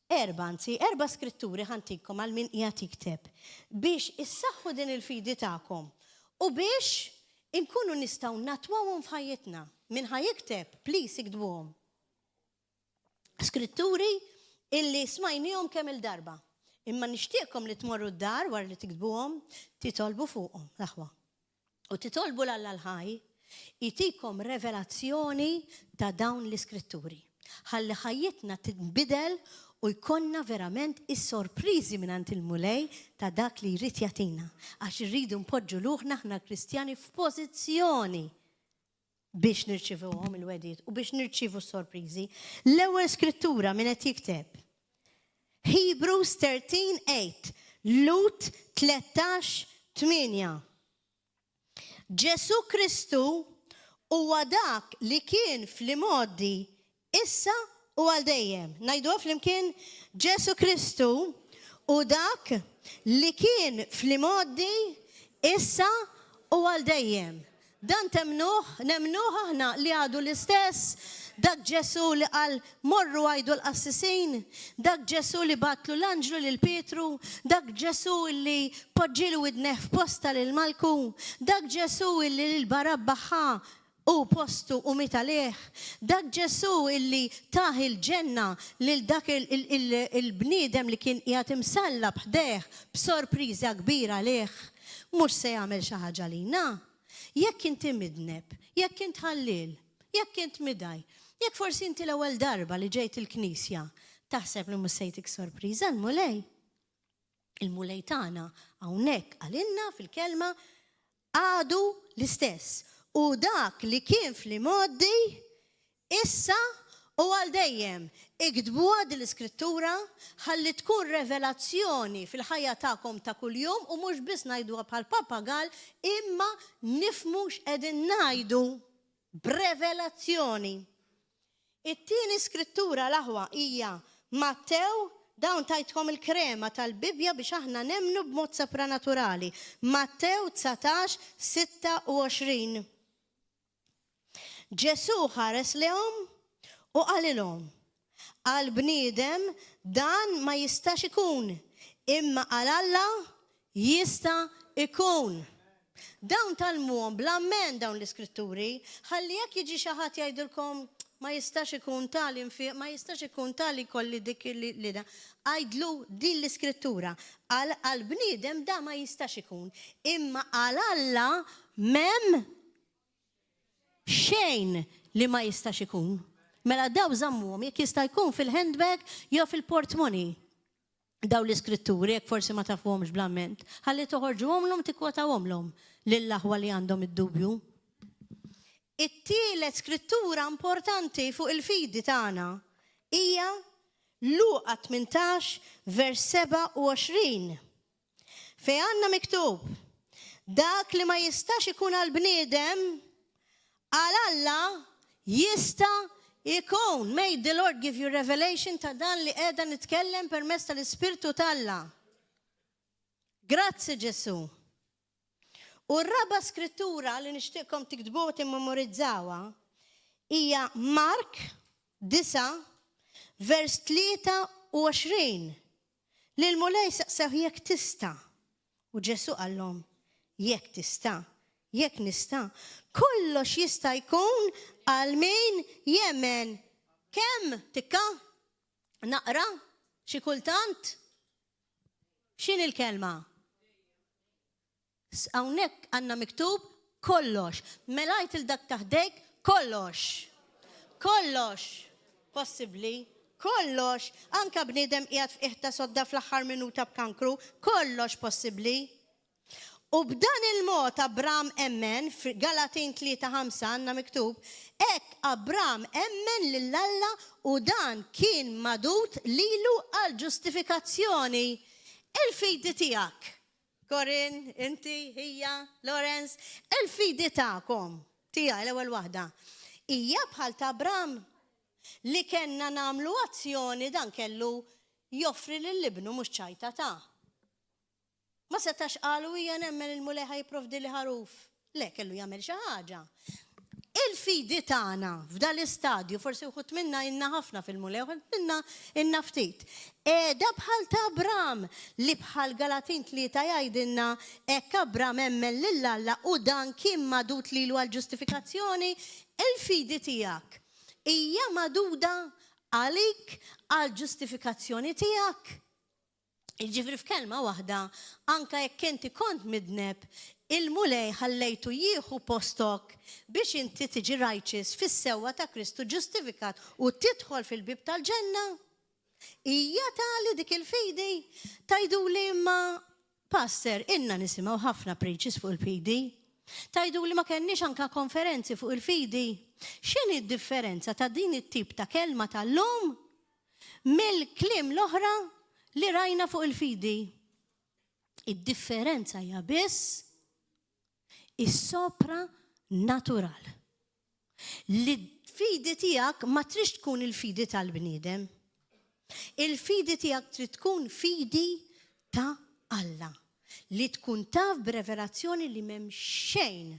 4 skritturi ħantikom għal min qiegħed jikteb biex issaħħu din il-fidi tagħkom u biex inkunu nistgħu natwawhom f'ħajjitna. Min ħajikteb, please iktbuhom. Skritturi illi smajnihom kemm il-darba. Imma nixtieqkom li tmorru d-dar wara li tiktbuhom titolbu fuqhom l-aħwa. U titolbu l-ħaj itikom revelazzjoni ta' dawn l-iskritturi. Ħalli ħajjitna tinbidel u jkollna verament is-sorpriżi mingħand il-mulej ta' dak li jrid jagħtina. Għax irridu npoġġu luħna aħna Kristjani f'pożizzjoni biex nirċivuhom il-wedid u biex nirċivu s-sorprizi. L-ewwel skrittura minn qed jikteb. Hebrews 13:8, Lut 13:8. Ġesu Kristu huwa dak li kien fl-imoddi issa u għal dejjem. Ngħidu flimkien Ġesu Kristu u dak li kien fl-imoddi issa u għal dejjem. Dan nemnuh aħna li għadu l-istess, dak Ġesu li qal morru għajdu l-qassisin, dak Ġesu li batlu l-anġlu lil Petru, dak Ġesu li poġġilu id-nef posta lil Malku, dak Ġesu li l-barabbaħa u postu u mitalih, dak Ġesu illi taħi l-ġenna lil dak il-bniedem li kien qiegħed imsallab ħdeħ b'sorpriża kbira lih, mhux se jagħmel xi ħaġa lina. Jekk inti midneb, jekk int ħallil, jekk int midaj, jekk forsi inti l-ewwel darba li ġejt il-Knisja, taħseb li mhux sejtik sorpriża l-mulej. Il-mulej tagħna hawnhekk għalinna fil-kelma għadu l-istess. U dak li kien fl-imoddi issa u għal dejjem. Ikdbuha din l-iskrittura ħalli tkun revelazzjoni fil-ħajja tagħkom ta' kuljum u mhux biss ngħiduha bħal papagal imma nifhmu x'qegħdin ngħidu b'revelazzjoni. It-tieni skrittura l-aħwa hija Mattew, dawn tajtkom il-krema tal-Bibja biex aħna nemnu b'mod sopranaturali. Mattew 19:26. Ġesu ħares lehom u qalilhom għal bniedem dan ma jistax ikun, imma għal Alla jista' ikun. Dawn tal-muhom bl-ammen dawn l-iskritturi, ħalli jekk jiġi xi ħadd jgħidilkom ma jistax ikun tal infiq, ma jistax ikun tal ikolli dik li da. Għajdlu din l-iskrittura. Għal bniedem da ma jistax ikun, imma għal Alla m'hemm xejn li ma jistax ikun. Mela daw żammuhom jekk jista' jkun fil-handbag jew fil-portmoney. Daw l-iskritturi jekk forsi ma tafhomx bl-amment. Ħalli toħorġuhomlhom tikkwotawhomlhom lill-aħwa li għandhom id-dubju. It-tielet skrittura importanti fuq il-fidi tagħna hija Luqa 18:27. Fejn għandna miktub dak li ma jistax ikun għal bniedem għal Alla jista' ikun. May the Lord give you revelation ta' dan li qiegħda nitkellem permezz tal-Ispirtu tal-Alla. Grazzi Ġesu. U r-raba skrittura li nixtieqkom tiktbuha timmemorizzawa hija Mark 9:23. Lil mulej saqsew jekk tista'. U Ġesu qallhom jekk tista', jekk nista', kollox jista' jkun għal min jemmen. Kemm tikka? Naqra? Xi kultant? X'in il-kelma? Hawnhekk għandna miktub kollox. Melajt il-dak taħdejk kollox. Kollox. Possibbli. Kollox. Anka bniedem qiegħed f'qiegħda sodda fl-aħħar minuta b'kankru. Kollox possibbli. U b'dan il-mod Abram emmen, Galatin 3:5 għandna miktub, hekk Abram emmen lill-Alla u dan kien madut lilu għal ġustifikazzjoni. Il-fidi tiegħek. Corin, inti, hija, Lorenz, il-fidi tagħkom. Tiegħi l-ewwel waħda. Hija bħal ta' Abram li kellna nagħmlu azzjoni dan kellu joffri lill-ibnu mhux ċajta ta'. Ma setax qalu hija nemmen il-mulej ħajprovdi li ħaruf. Le, kellu jagħmel xi ħaġa. Il-fidi tagħna f'dan l-istadju forsi wħud minna inna ħafna fil-mulej, wħud minna inna ftit. Da bħal ta' Abram li bħal Galatin 3 jgħidilna hekk Abram emmen lill-Alla u dan kien madut lilu għal ġustifikazzjoni, il-fidi tiegħek hija maduda għalik għal ġustifikazzjoni tiegħek. Ġifri f'kelma waħda, anka jekk inti kont midneb, il-mulej ħallejtu jieħu postok biex inti tiġi righteous fis-sewwa ta' Kristu ġustifikat u tidħol fil-bib tal-ġenna. Hija tali dik il-fidi. Tajdu li ma passer inna nisimgħu ħafna preaches fuq il-fidi. Tajdu li ma kenniex anka konferenzi fuq il-fidi. X'inhi d-differenza ta' din it-tip ta' kelma tal-lum mill-kliem l-oħra li rajna fuq il-fidi? Id-differenza hija biss is-sopra natural. L-fidi tiegħek ma trix tkun il-fidi tal-bniedem. Il-fidi tiegħek trid tkun fidi ta' Alla. Li tkun taf b'revelazzjoni li m'hemm xejn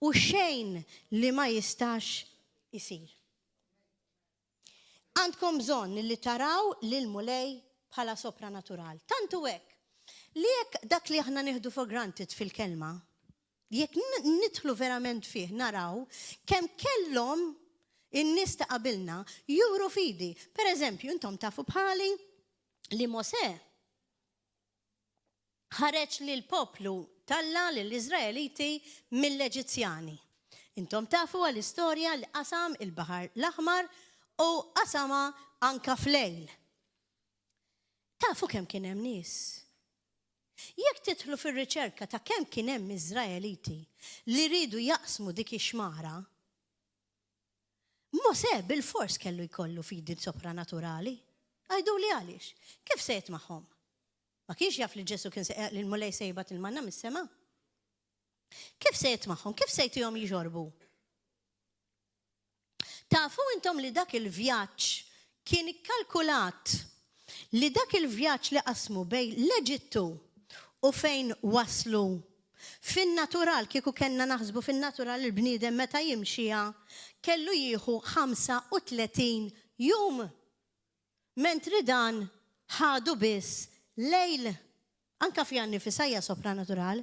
u xejn li ma jistax isir. Għandkom bżonn li taraw lil mulej bħala sopranatural. Tantu hekk li jekk dak li aħna nieħdu for granted fil-kelma, jekk nidħlu verament fih naraw kemm kellhom in-nies ta' qabilna juru fidi. Pereżempju, intom tafu bħali li Mosè ħareġ lil poplu Alla lill-Iżraeliti mill-Eġizzjani. Intom tafu għall-istorja li qasam il-Baħar l-Aħmar u qasama anka f'lejl. Tafu kemm kien hemm nies. Jekk tidħlu fir-riċerka ta' kemm kien hemm Iżraeliti li ridu jaqsmu dik ix-xmara, Mosè bil-fors kellu jkollu fidi sopranaturali. Għajdu li għaliex, kif sejt magħhom? Ma kienx jaf li Ġesu kien li l-mulej sejbat il-manna mis-sema. Kif sejt magħhom? Kif sejtihom jiġorbu? Tafu intom li dak il-vjaġġ kien ikkalkulat li dak il-vjaġġ li qasmu bejn l-Eġittu u fejn waslu fin-natural, kieku kellna naħsbu fin-natural il-bniedem meta jimxija kellu jieħu 35 jum. Mentri dan ħadu biss lejl, anka f'janni fisajja sopranatural.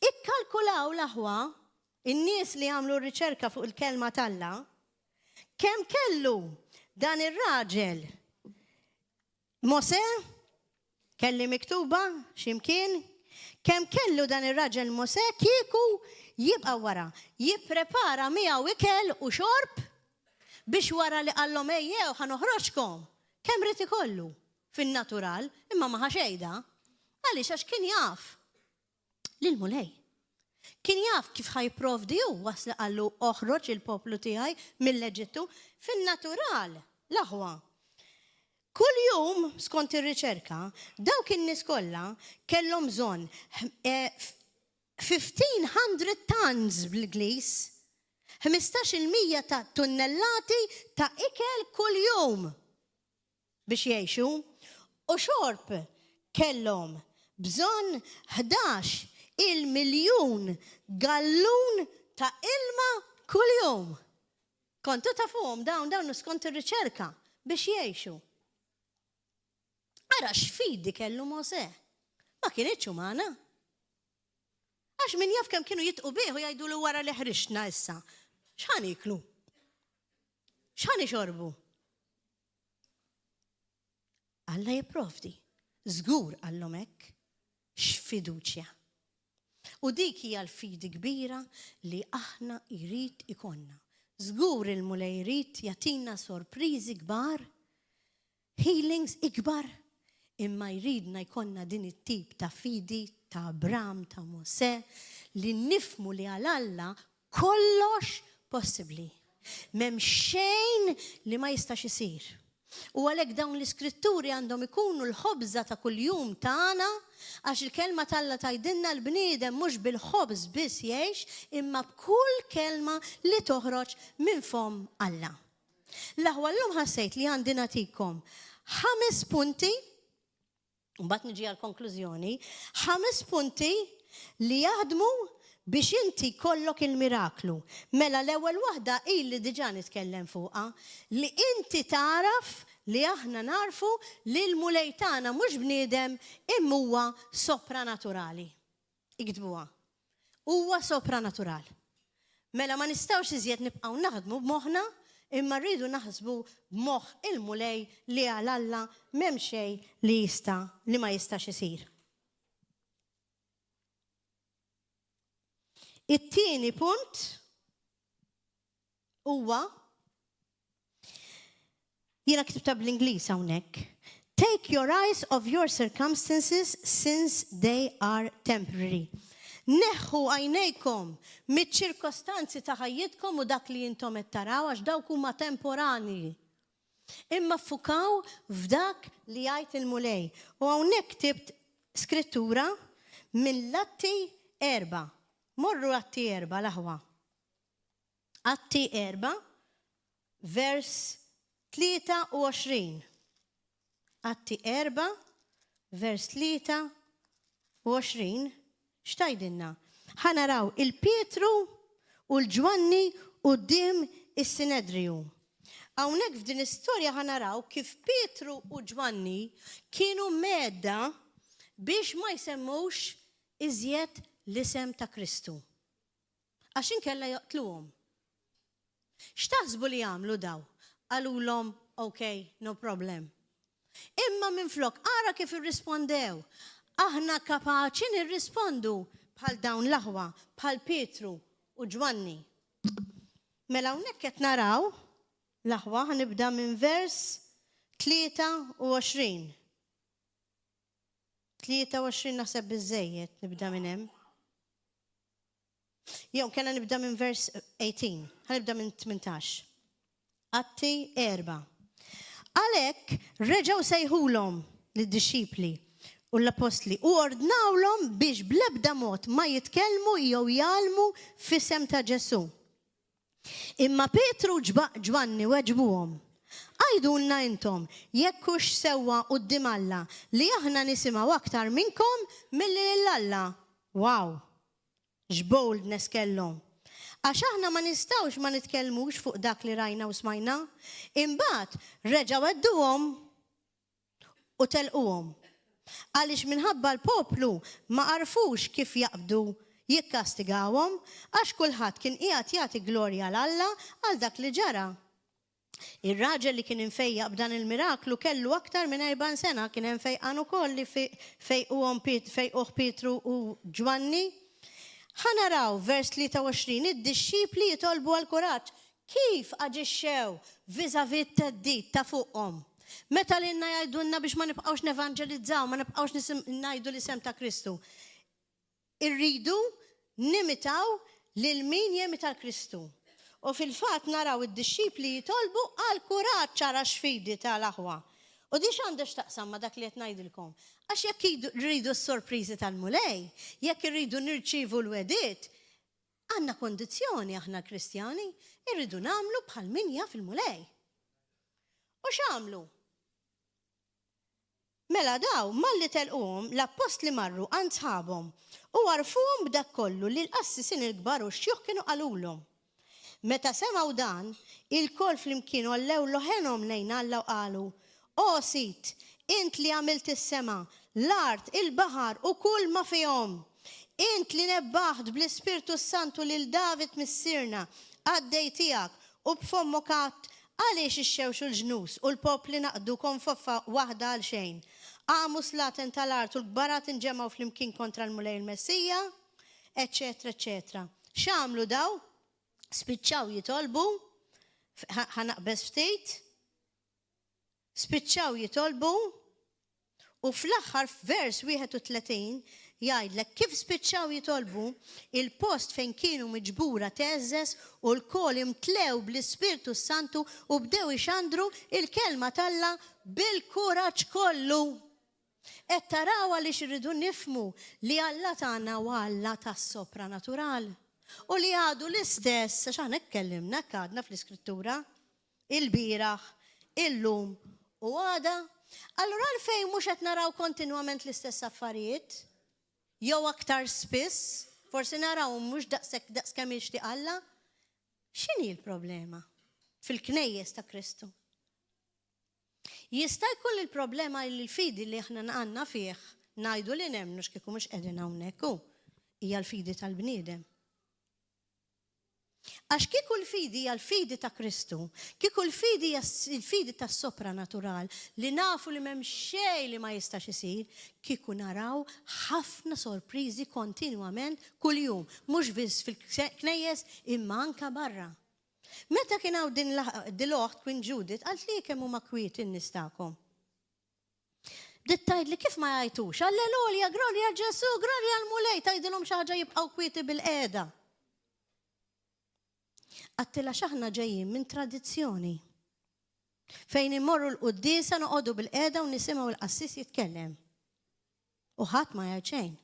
Ikkalkulaw l-aħwa, in-nies li għamlu riċerka fuq il-kelma Alla, kemm kellu dan ir-raġel Mosè, kelli miktuba x'imkien, kemm kellu dan ir-raġel Mosè kieku jibqa' wara, jipprepara miegħu ikel u xorb biex wara li qallhom ejjew ħanoħroġkom. Kemm rid ikollu fin-natural, imma ma ħaxejda, għaliex għax kien jaf lil-mulej. Kien jaf kif ħajprovdi hu wasla qallu oħroġ il-poplu tiegħi mill-Eġittu fin-natural l-aħwa. Kull jum, skont ir-riċerka, dawk in-nies kollha kellhom bżonn 1500 tons bl-Ingliż, 15% ta' tunnellati ta' ikel kull jum biex jgħixu, u xorb kellhom bżonn 11 miljun gallun ta' ilma kull jum. Kontu tafuhom dawn skont ir-riċerka biex jgħixu. Ara x'fidi kellu Mosè? Ma kienitx umana. Għax min jaf kemm kienu jitqu bih u jgħidulu wara li ħrixna issa. X'ħan iklu? X'ħan ixorbu? Alla jipprovdi. Żgur għallhom hekk x'fiduċja. U dik hija l-fidi kbira li aħna jrid ikonna. Żgur il-mulej jrid jagħtina sorpriżi kbar, healings ikbar, imma jridna jkollna din it-tip ta' fidi ta' Abram, ta' Mosè, li nifmu li għal Alla kollox possibbli. M'hemm xejn li ma jistax isir. U għalhekk dawn l-iskritturi għandhom ikunu l-ħobża ta' kuljum tagħna, għax il-kelma Alla tgħidilna l-bniedem mhux bil-ħobż biss jgħix, imma b'kull kelma li toħroġ minn fom Alla. L-aħwa llum ħassejt li għandi nagħtikom 5 punti, u mbagħad niġi għall-konklużjoni, 5 punti li jaħdmu biex inti kollok il-miraklu. Mela l-ewwel waħda illi diġà nitkellem fuqha, li inti taraf li aħna narfu li l-mulej tagħna mhux bniedem imma huwa sopranaturali. Iktbuha. Huwa sopranaturali. Mela ma nistgħux iżjed nibqgħu naħdmu b'moħħna, imma rridu naħsbu b'moħħ il-mulej li għal Alla m'hemm xejn li ma jistax isir. It-tieni punt huwa jiena kitibta bl-Ingliż hawnhekk. Take your eyes off your circumstances since they are temporary. neħħu għajnejkom mit-ċirkostanzi ta' ħajjitkom u dak li jintom qed taraw għax dawk huma temporani. Imma fukaw f'dak li jgħid il-mulej. U hawnhekk tibt skrittura minn Atti 4. Morru Atti 4 l-aħwa. Atti 4, vers 23. Atti 4, vers 23, xtajdinna? Ħanaraw il-Pietru u l-Ġwanni qudiem is-Sinedriju. Hawnhekk f'din istorja ħanaraw kif Pietru u Ġwanni kienu medda biex ma jsemmux iżjed l-isem ta' Kristu. Għax inkella joqtluhom. X'taħsbu li jagħmlu daw? Qalulhom, okay, no problem. Imma minflok, ara kif irrispondew. Aħna kapaċi nirrispondu bħal dawn l-aħwa, bħal Pietru u Ġwanni. Mela hawnhekk qed naraw l-aħwa ħanibda minn vers 23. 23 naħseb biżejjed nibda minn hemm. Jew kellna nibda minn vers 18, ħanibda minn 18. Atti 4. Għalhekk reġgħu sejħulhom lid-dixxipli u l-apostli u ordnawlhom biex bl-ebda mod ma jitkellmu jew jgħalmu f'isem ta' Ġesu. Imma Petru u Ġwanni weġbuhom. Għajdulna intom, jekk hux sewwa quddiem Alla li aħna nisimgħu aktar minnkom milli lill-Alla. Wow! X'boldness kellhom. Għax aħna ma nistgħux ma nitkellmux fuq dak li rajna u smajna, imbagħad reġgħu wedduhom u telquhom. Għaliex minħabba l-poplu ma għarfux kif jaqbdu jikkastigawhom għax kulħadd kien qiegħed jagħti glorja l-Alla għal dak li ġara. Ir-raġel li kien infejjaq b'dan il-miraklu kellu aktar minn 40 sena kien hemm fejqan ukoll li fejquh Pietru u Ġwanni. Ħanaraw vers 23 id-dixxipli jitolbu għal kuraġġ kif aġixxew viżavi t-teddid ta' fuqhom. Meta lilna jgħidulna biex ma nibqgħux nevanġelizzaw, ma nibqgħux ngħidu l-isem ta' Kristu. Irridu nimitaw lil min jemita l-Kristu. U fil-fatt naraw id-dixxipli jitolbu għal kuraġġ ċara xfidi tal-aħwa. U di x'għandha x'taqsam ma' dak li qed ngħidilkom. Għax jekk rridu s-sorpriżi tal-mulej, jekk irridu nirċievu l-wedid, għandna kondizzjoni aħna Kristjani, irridu nagħmlu bħal min jaf il-mulej. U x'għamlu? Mela daw malli telquhom l-apostli marru għand sħabhom u għarfuhom b'dak kollu li l-qassisin il-kbar u x-xjuħ kienu qalulhom. Meta semgħu dan, il-kol flimkien ollew loħenhom lejn Alla u qalu: O Sit, int li għamilt is-sema, l-art, il-baħar u kull ma fihom. Int li nebbaħt bl-Ispirtu Santu lil David missirna, għaddej tiegħek u b'fommokat għaliex ixxewxu l-ġnus u l-popli naqdu konfoffa waħda għal xejn. Għamu slaten tal-art u l-gbarat inġemaw flimkien kontra l-mulej il-Messija, eccetera, eccetera. X'għamlu daw? Spiċċaw jitolbu, ħanaqbes ftit, spiċċaw jitolbu u fl-aħħar vers 31 jgħidlek kif spiċċaw jitolbu il-post fejn kienu miġbura teżżes u l-kol imtlew bl-Ispirtu Santu u bdew ixandru il-kelma talla bil-kuraġġ kollu. Qed taraw għaliex irridu nifmu li Alla tagħna u Alla tas-sopranaturali. U li għadu l-istess, għax aħna kellimna għadna fl-iskrittura, il-biraħ, il-lum u għada. Allura għalfejn mhux qed naraw kontinwament l-istess affarijiet, jew aktar spiss, forsi naraw mhux daqskemm jixtieq Alla. X'inhi l-problema fil-knejjes ta' Kristu? Jista' jkun il-problema li l-fidi li aħna għandna fih ngħidu li nemmnu x'kieku mhux qegħdin hawnhekk hija l-fidi tal-bniedem. Għax kieku l-fidi hija l-fidi ta' Kristu, kieku l-fidi hija l-fidi tas sopranatural li nafu li m'hemm xejn li ma jistax isir, kieku naraw ħafna sorpriżi kontinwament kuljum, mhux biss fil-knejjes imma anke barra. Meta kien hawn din l-oħt Queen Judith, qalt li kemm huma kwiet in-nies tagħkom. Dittajd li kif ma jajtux, alleluja, glorja Ġesu, glorja l-mulej, tajdilhom xi ħaġa jibqgħu kwieti bil-qiegħda. Għattila x'aħna ġejjin minn tradizzjoni. Fejn immorru l-qudiesa noqogħdu bil-qiegħda u nisimgħu l-qassis jitkellem. U ħadd ma jgħid xejn.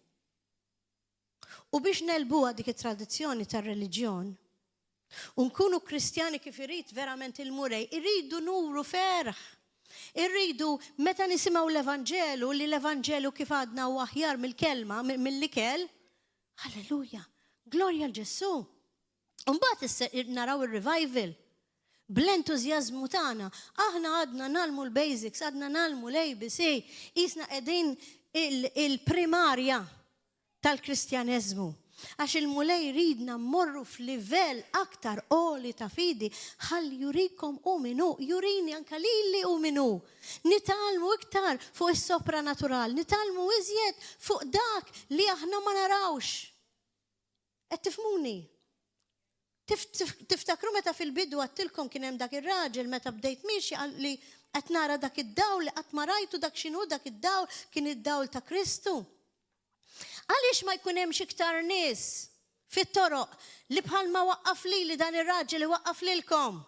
U biex nelbuha dik it-tradizzjoni tar-reliġjon, u nkunu Kristjani kif irid verament il-murej, irridu nuru ferħ. Irridu meta nisimgħu l-Evanġelu, li l-Evanġelu kif għadna u aħjar mill-kelma, mill-ikel, halleluja, glorja l-Ġesu. Mbagħad naraw ir-revival bl-entużjażmu tagħna. Aħna għadna nagħmlu l-basics, għadna nagħmlu l-ABC, isna qegħdin il-primarja tal-Kristjaneżmu. Għax il-mulej ridna mmorru f'livell aktar qoli ta' fidi, ħall jurikom u minu, jurini anka lili u minu. Nitalmu iktar fuq is-sopranatural, nitalmu iżjed fuq dak li aħna ma narawx. Qed tifhmuni? Tiftakru meta fil-bidu għattilkom kien hemm dak ir-raġel meta bdejt mixi li qed nara dak id-dawl li qatt ma rajtu dak x'inhu dak id-dawl kien id-dawl ta' Kristu. Għaliex ma jkun hemmx iktar nies fit-toroq li bħalma waqqaf li dan ir-raġel li waqqaf lilkom.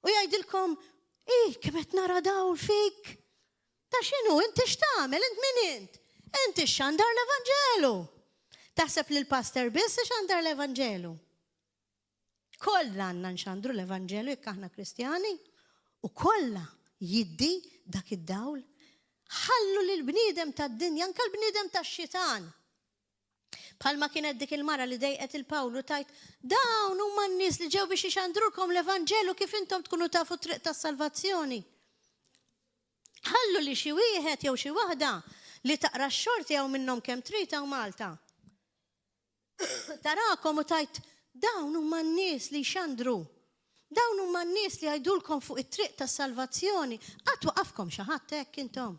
U jgħidilkom, kemm qed nara dawl fik. Ta' x'inhu inti x'tagħmel int min int? Inti x'għandar l-Evanġelu. Taħseb li l-pastor biss x'għandar l-Evanġelu. Kollha għandna nxandru l-Evanġelu jekk aħna Kristjani u kollha jiddi dak id-dawl. Ħallu lil bniedem tad-dinja, anke l-bniedem tax-xitan. Bħalma kienet dik il-mara li dejqet il-Pawlu tajt, dawn huma n-nies li ġew biex ixandrulkom l-Evanġelu kif intom tkunu tafu triq tas-salvazzjoni. Ħallu li xi wieħed jew xi waħda li taqra x-xorti jew minnhom kemm trid u Malta. Tarakom u tajt, dawn huma n-nies li jxandru. Dawn huma n-nies li jgħidulkom fuq it-triq tas-salvazzjoni. Qatt waqafkom xi ħadd hekk intom.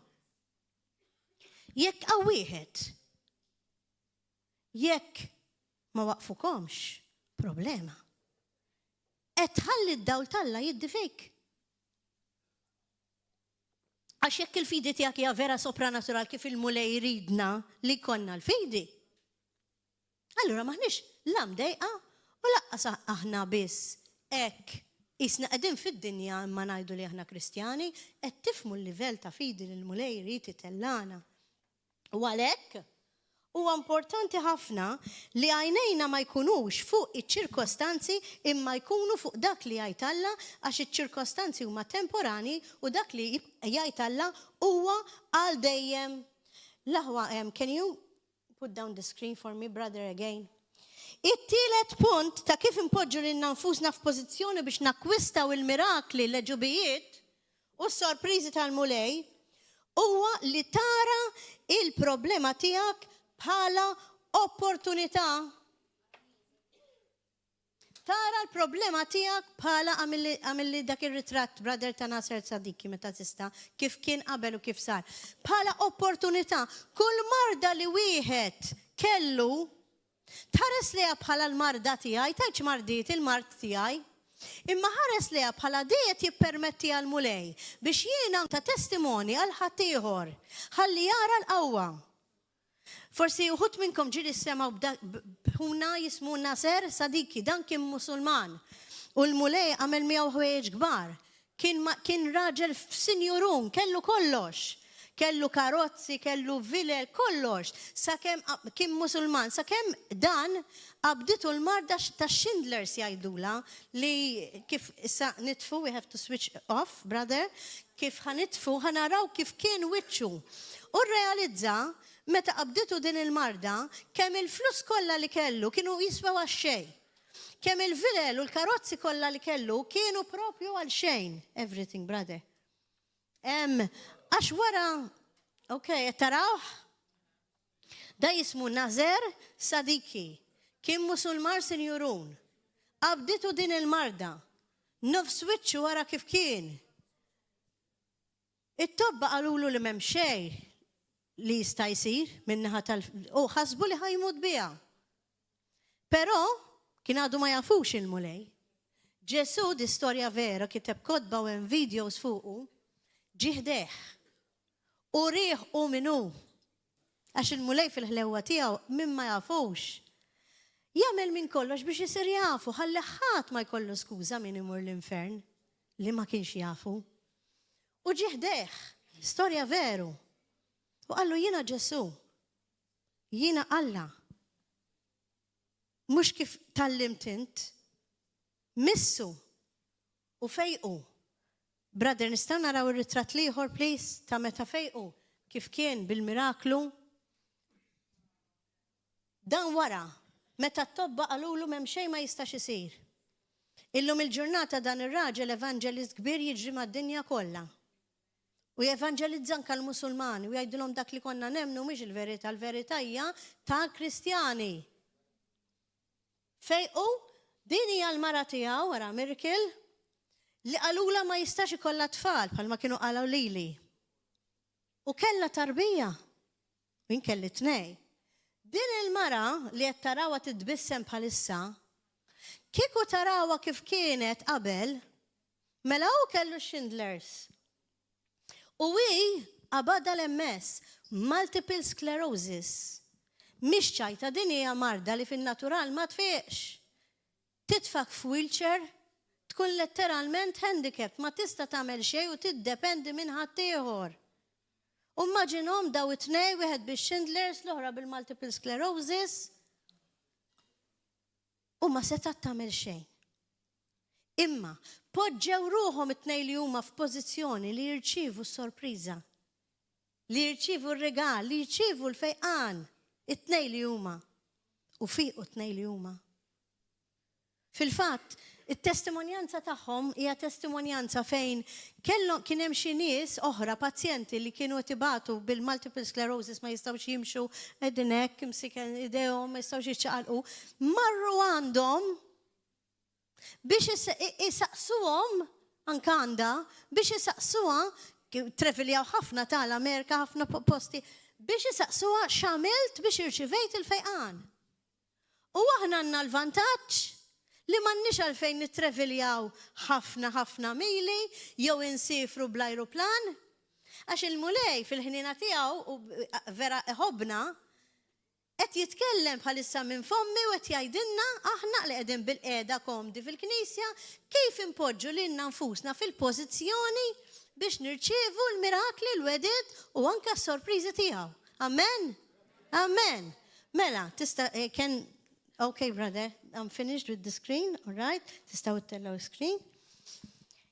Jekk wieħed, jekk ma waqfukomx, problema. Qed ħalli d-dawl talla jiddi fik. Għax jekk il-fidi tiegħek hija vera sopranatural kif il-mulej jridna li konna l-fidi. Allura maħniex la mdejqa u laqqas aħna biss hekk isna qegħdin fid-dinja imma ngħidu li aħna Kristjani qed tifhmu l-livell ta' fidi li l-mulej jrid itellana. U għalhekk huwa importanti ħafna li għajnejna ma jkunux fuq iċ-ċirkostanzi imma jkunu fuq dak li jgħid Alla għax iċ-ċirkostanzi huma temporani u dak li jgħid Alla huwa għal dejjem. Can you put down the screen for me, brother, again? It-tielet punt ta' kif impoġġu lil nfusna f'pożizzjoni biex nakkwistaw il-mirakli l-ġubijiet u s-sorpriżi tal-mulej huwa li tara il-problema tiegħek bħala opportunità. Tara l-problema tiegħek bħala għamilli dak ir-ritratt brother ta' Nasser Sadiki meta tista' kif kien qabel u kif sar. Bħala opportunità, kull marda li wieħed kellu tħares liha bħala l-marda tiegħi, tajċ mardiet il-mard tiegħi. Imma ħares liha bħala diet jippermetti għal mulej biex jiena ta' testimoni għal ħaddieħor ħalli jara l-qawwa. Forsi uħut minnkom ġili semaw b'ħuna jismu Nasser Sadiki, dan kien Musulman u l-mulej għamel miegħu ħwejjeġ kbar. Kien raġel f'sinjurun, kellu kollox. Kellu karozzi, kellu vilel, kollox. Sakemm kien Musulman, sakemm dan qabditu l-marda ta' Schindlers jgħidula li kif issa nitfu, we have to switch off, brother, kif ħanitfu ħanaraw kif kien wiċċu. U realizza meta qabditu din il-marda kemm il-flus kollha li kellu kienu jiswew għax-xejn. Kemm il-vilel u l-karozzi kollha li kellu kienu propju għal xejn. Everything, brother. Għax wara, taraw? Da jismu Nasser Sadiki. Kien Musulman sinjurun. Qabditu din il-marda. Nofs wiċċu wara kif kien. It-tobba qalulu li m'hemm xejn li jista' jsir minnaħa u ħasbu li ħajmut biha. Però kien għadu ma jafux il-mulej. Ġesu di storja vera kiteb kodba u hemm videos fuqu ġieħdeħ. u rieħ u minu. Għax il-mulej fil-ħlewa tiegħu min ma jafux. Jagħmel minn kollox biex isir jafu, ħalli ħadd ma jkollu skuża min imur l-infern li ma kienx jafu. U ġieħdeħ, storja veru. U qallu jiena Ġesu, jiena Alla. Mhux kif tallimt int, missu u fejqu. Brother, nistgħu naraw ir-ritratt ieħor please ta' meta fejqu kif kien bil-miraklu. Dan wara, meta t-tobba qalulu m'hemm xejn ma jistax isir. Illum il-ġurnata dan ir-raġel evangelist kbir jiġri mad-dinja kollha. U jevangelizza anke l-Musulmani u jgħidulhom dak li konna nemmnu mhix il-verità, l-verità hija ta' Kristjani. Fejqu din hija l-mara tiegħu wara miracle li qalula ma jistax ikollha tfal bħalma kienu qalu lili. U kellha tarbija. U inkelli tnej. Din il-mara li qed tarawha titbissem bħalissa, kieku tarawha kif kienet qabel, mela hu kellu Schindlers. U hi qabada l-MS, multiple sclerosis. Mhix ċajta din hija marda li fin-natural ma tfiqx. Titfak f'wheelchair, tkun letteralment handicapped, ma tista' tagħmel xejn u tiddependi minn ħadd ieħor. Immaġinhom daw it-tnej wieħed bix-Schindlers l-oħra bil-multiple sclerosis u ma setat tagħmel xejn. Imma poġġew ruhom it-tnej li huma f'pożizzjoni li jirċievu s-sorpriża, li jirċievu r-regal, li jirċievu l-fejqan, it-tnej li huma u fiqu t-tnej li huma. Fil-fatt, it-testimonjanza tagħhom hija testimonjanza fejn kien hemm xi nies oħra pazjenti li kienu tibatu bil-multiple sclerosis ma jistgħux jimxu qegħdin hekk imsiken idejhom ma jistgħux jiċċaqalqu. Marru għandhom biex isaqsuhom anke għandha biex isaqsuha trefiljaw ħafna tal-Amerika ħafna posti biex isaqsuha x'għamilt biex irċivejt il-fejqan. U aħna għandna l-vantaġġ li m'għandniex għalfejn nittraveljaw ħafna mili jew insifru bl-ajruplan. Għax il-mulej fil-ħnina tiegħu u vera ħobna qed jitkellem bħalissa minn fommi u qed jgħidilna aħna li qegħdin bil-qiegħda komdi fil-Knisja kif impoġġu lilna nfusna fil-pożizzjoni biex nirċievu l-mirakli l-wedid u anke s-sorpriżi tiegħu. Amen? Amen. Mela, tista' Okay, brother, I'm finished with the screen, all right? Tistaw it-tellaw screen.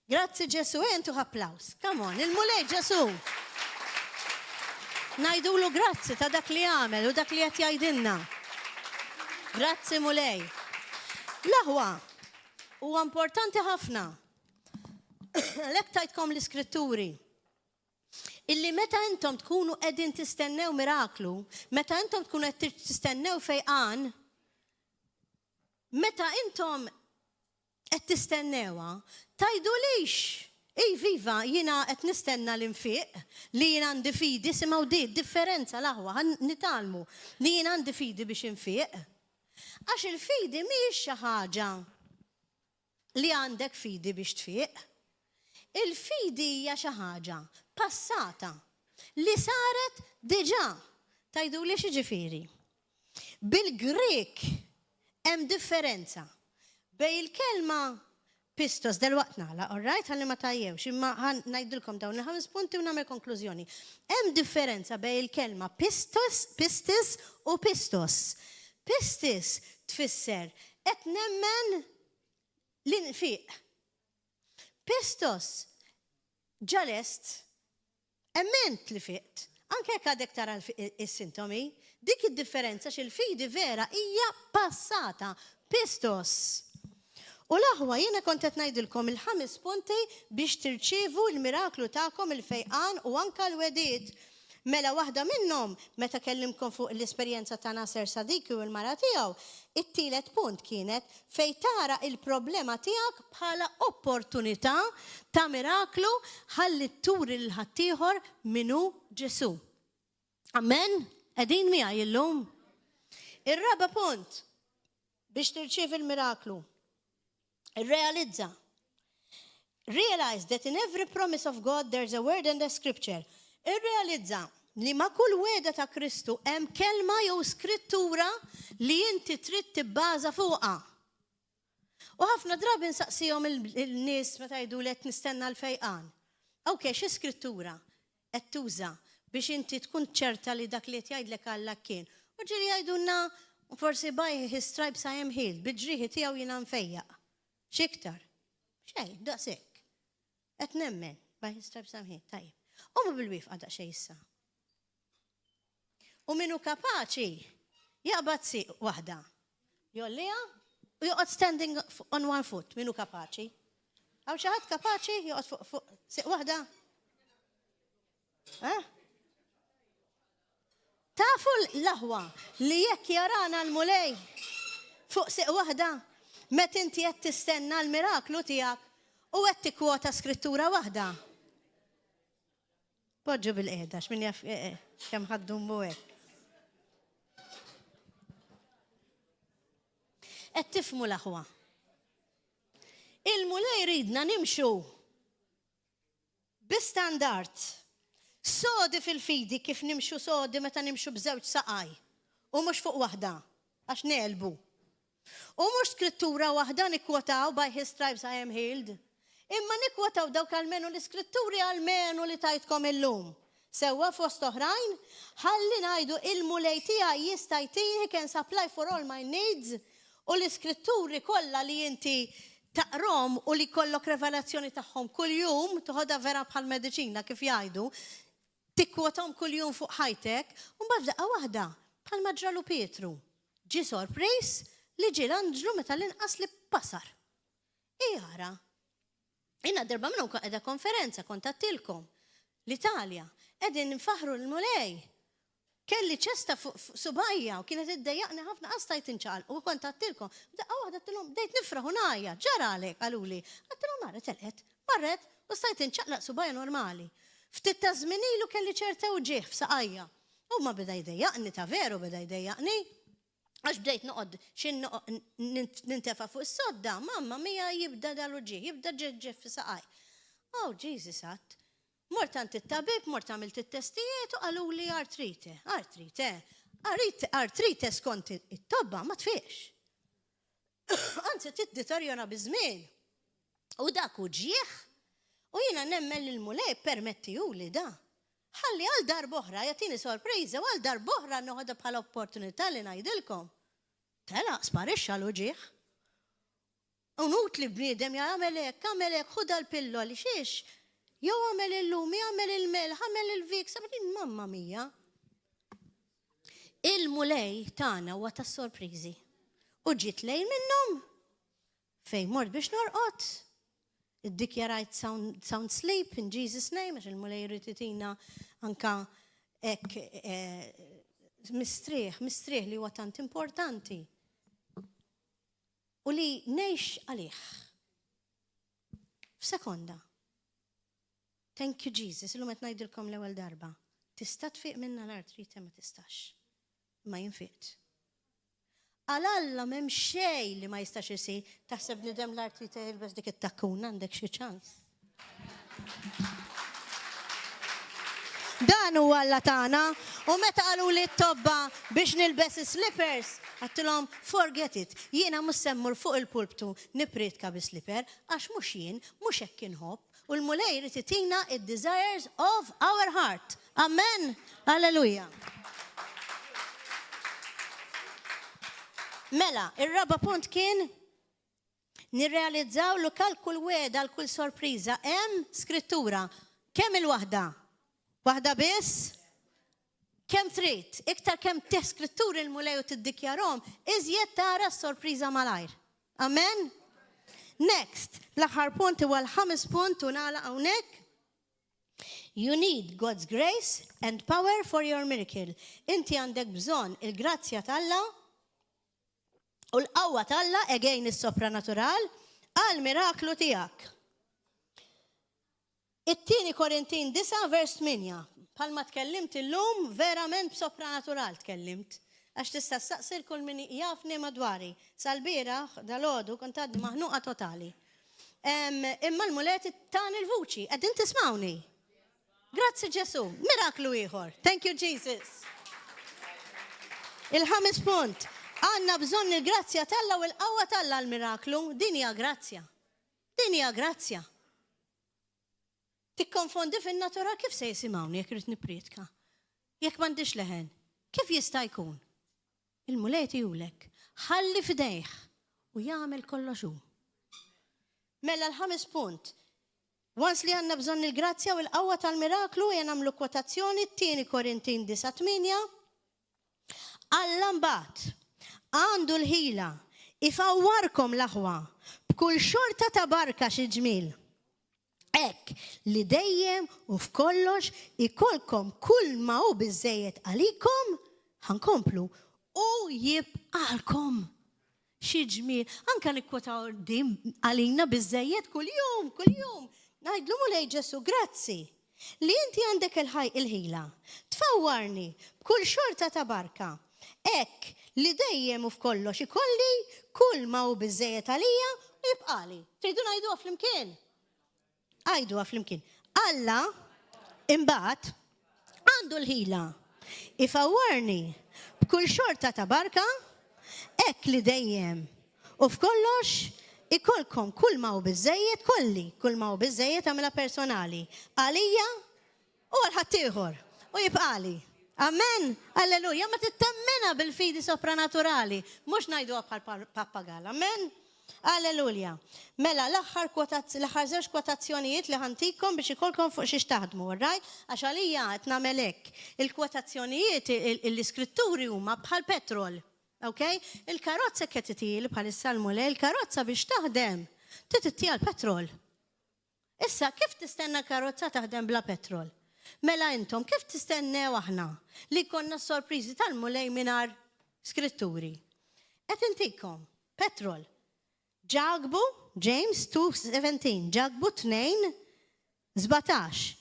Grazzi Ġesu, entu applaus. Come on, il-mulej Ġesu. Najdulu grazzi ta' dak li għamel u dak li qed jgħidilna. Grazzi mulej. L-aħwa huwa importanti ħafna. Lek tajtkom l-iskritturi. Illi meta intom tkunu qegħdin tistennew miraklu, meta intom tkunu qed tistennew fejqan, meta intom qed tistennewha, tajdulix, viva, jiena qed nistenna l-infiq, li jiena għandi fidi, simgħu di differenza l-aħwa, nitalmu, li jiena għandi fidi biex infiq. Għax il-fidi mhijiex xi ħaġa li għandek fidi biex tfiq. Il-fidi hija xi ħaġa passata li saret diġà. Tajdulix ġifieri. Bil-Grek hemm differenza bej il-kelma pistos delwaqt nagħlaq, all right, ħalli ma tajjewx, imma ngħidilkom dawn il-5 punti u nagħmel konklużjoni. Hemm differenza bej il-kelma pistis u pistos. Pistis tfisser qed nemmen l-infiq. Pistos ġalest emment li fiqt. Anke jekk għadek tara is-sintomi, dik id-differenza x'il-fidi vera hija passata, pistos. U l-aħwa jiena kont qed ngħidilkom il-5 punti biex tirċievu l-miraklu tagħkom il-fejqan u anke l-wedid. Mela waħda minnhom meta kellimkom fuq l-esperjenza ta' Nasser Sadiki u l-mara tiegħu, it-tielet punt kienet fejn tara il-problema tiegħek bħala opportunità ta' miraklu ħalli turi lil ħaddieħor minnu Ġesu. Amen? Qegħdin miegħi illum? Ir-raba' punt biex tirċievi l-miraklu. Realizza. Realize that in every promise of God there's a word in the scripture. Irrealizza li ma kull weda ta' Kristu hemm kelma jew skrittura li inti trid tibbaża fuqha. U ħafna drabi nsaqsihom il-nies meta jgħidu li qed nistenna l-fejqan. Okej, xi skrittura qed tuża biex inti tkun ċerta li dak li qed jgħidlek Alla kien. U ġieli jgħidulna forsi by his stripes I am healed, biġrieħi tiegħu jiena nfejjaq. X'iktar? Xejn, daqshekk. Qed nemmen by his stripes I am healed, tajjeb. U ma bil-wifqa daqsxejn issa. U minnu kapaċi jaqbad siq waħda. Jollija u joqgħod standing on one foot, minnu kapaċi. Għaw xi ħadd kapaċi joqgħod fuq siq waħda? Tafu l-aħwa li jekk jarana l-mulej fuq siq waħda, met inti qed tistenna l-miraklu tiegħek u qed tikkwota skrittura waħda. Poġġu bil-qiegħda x'min jaf kemm ħaddu hekk. Qed tifhmu l-aħwa. Il-mulej ridna nimxu bi standard sodi fil-fidi kif nimxu sodi meta nimxu b'żewġ saqaj u mhux fuq waħda għax nelbu. U mhux skrittura waħda nikkwotaw by his stripes I am healed. Imma nikkwotaw dawk almenu l-iskritturi almenu li tajtkom illum. Sewwa fost oħrajn, ħalli ngħidu il-mulej tiegħi jista' jtini can supply for all my needs u l-iskritturi kollha li inti taqrom u li kollok revelazzjoni tagħhom kuljum, toħodha vera bħal mediċina kif jgħidu, tikkwotom kuljum fuq ħajtek, u mbagħad daqqa waħda bħal ma ġralu Pietru. Ġi sorpriż li ġie l-anġlu meta l-inqas li pasar. Jara. Jiena darba minnhom qiegħda konferenza kontattilkom l-Italja, qegħdin nfaħru l-mulej. Kelli ċesta fuq subajja u kienet iddejjaqni ħafna qastajt inċaqal u kontattilkom. Daqqa waħda għattilhom bdejt nifraħ u ngħajja, ġara għalek għaluli. Għattilhom marret telqet, marret u stajt inċaqlaq subajja normali. Ftit ta' żmien ilu kelli ċerta u ġieħ f'saqajja. U ma beda jdejjaqni ta' veru beda jdejjaqni. Għax bdejt noqgħod xin nintefa' fuq is-sodda, mamma mija jibda dal-u ġieħ, jibda ġieħ f'saqaj. Oh, Jesus għatt. Mort għand it-tabib, mort għamilt it-testijiet u għaluli artrite. Artrite skont it-tobba ma tfiex. Anzi tiddeterjona biżmien. U dak u ġieħ. U jiena nemmen l-mulej permettiju li da. Ħalli għal darboħra, jagħtini sorpriża u għal darboħra noħodha bħala opportunità li ngħidilkom. Tela, sparixxa l ġieħ. Unut li bniedem jagħmel hekk, ħudha l-pillo li xiex. Jew għamel il-lumi, għamel il-melħ, għamel il-vik, sabatin mamma mija. Il-mulej tana huwa ta' sorprizi. U ġiet lejl minnhom. Fej mort biex norqod. Iddikjarajt sound sleep in Jesus' name, għax il-mulej rrititina anka ek mistrieħ li huwa tant importanti. U li ngħix għalih. F'sekonda. Thank you, Jesus. Illum qed ngħidilkom l-ewwel darba. Tista' tfiq minna l-artrite ma tistax. Ma jinfiqt. Għal-Alla m'hemm xejn li ma jistax isir. Taħseb nidem l-artrite jilbes dik it-takkuna għandek xi ċans. Dan huwa Alla tagħna u meta qalu li t-tobba biex nilbes slippers, għattilhom forget it. Jiena mhux semmur fuq il-pulptu nipritka bi slipper għax mhux jien, mhux hekk inħobb. U l-mulej rrid itina id-desires of our heart. Amen. Alleluja. Mela, ir-raba punt kien nirrealizzaw lu kull weda l kull sorpriża hemm skrittura. Kemm il-waħda? Waħda biss? Kemm trid? Iktar kemm teħ skritturi l-mulej u tiddikjarhom, iżjed tara s-sorpriża malajr. Amen. Next, l-aħħar punt huwa l-ħames punt u nagħlaq hawnhekk. You need God's grace and power for your miracle. Inti għandek bżonn il-grazzja t'Alla u l-qawwa t'Alla again is-sopranatural għal miraklu tiegħek. It-tieni Korintin 9 vers 8. Palma tkellimt illum verament b'sopranatural tkellimt. Għax tista' saqsir kull min jafni madwari. Sal-bieraħ dal-għodu kont għaddi maħnuqa totali. Imma l-mulet tani l-vuċi. Għaddin tismawni. Grazzi Ġesu, miraklu ieħor. Thank you Jesus. Il-5 punt, għandna bżonn il-grazzja talla u l-qawwa talla l-miraklu, din hija grazzja. Din hija grazzja. Tikkonfondi fin-natura kif se jisimgħuni jekk irid nipprietka. Jekk m'għandix leħen, kif jista' jkun? Il-mulej tiegħulek, ħalli f'idejh u jagħmel kollox hu. Mela l-5 punt. Once li għandna bżonn il-grazzja u l-qawwa tal-miraklu jien nagħmlu kwotazzjoni 2 Korintin 9:8. Alla mbagħad għandu l-ħila ifawwarkom l-aħwa b'kull xorta ta' barka xi ġmiel. Hekk li dejjem u f'kollox ikolkom kull ma hu biżejjed għalikom ħankomplu u jibqalkom. Xi ġmiel, anke nikkwotaw din għalina biżejjed kuljum. Ngħidlu mulej Ġesu, grazzi li inti għandek il-ħila. Tfawwarni b'kull xorta ta' barka. Hekk li dejjem u f'kollox ikolli kull ma hu biżejjed għalija u jibqali. Tridu ngħiduha flimkien? Għajduha flimkien. Alla imbagħad għandu l-ħila. Ifawwarni b'kull xorta ta' barka, hekk li dejjem u f'kollox ikolkom kull ma hu biżejjed kull ma hu biżejjed għamilha personali. Għalija u għal ħaddieħor u jibqali. Amen. Alleluja. Ma tittemmena bil-fidi sopranaturali. Mhux ngħiduha bħal pappagal. Amen. Alleluja. Mela l-aħħar żewġ kwotazzjonijiet li ħantikom biex ikolkom fuq xi taħdmu, right? Għax għalija qed nagħmel hekk. Il-kwotazzjonijiet l-iskritturi huma bħal petrol. Okay? Il-karozza kettitil bħalissa l-mulej, il-karozza biex taħdem, titittija l-petrol. Issa, kif tistenna karozza taħdem bla petrol? Mela intom, kif tistennew aħna li konna sorpriżi tal-mulej minar skritturi? Et intikom, petrol. Ġagbu, James 2:17, ġagbu 2:17.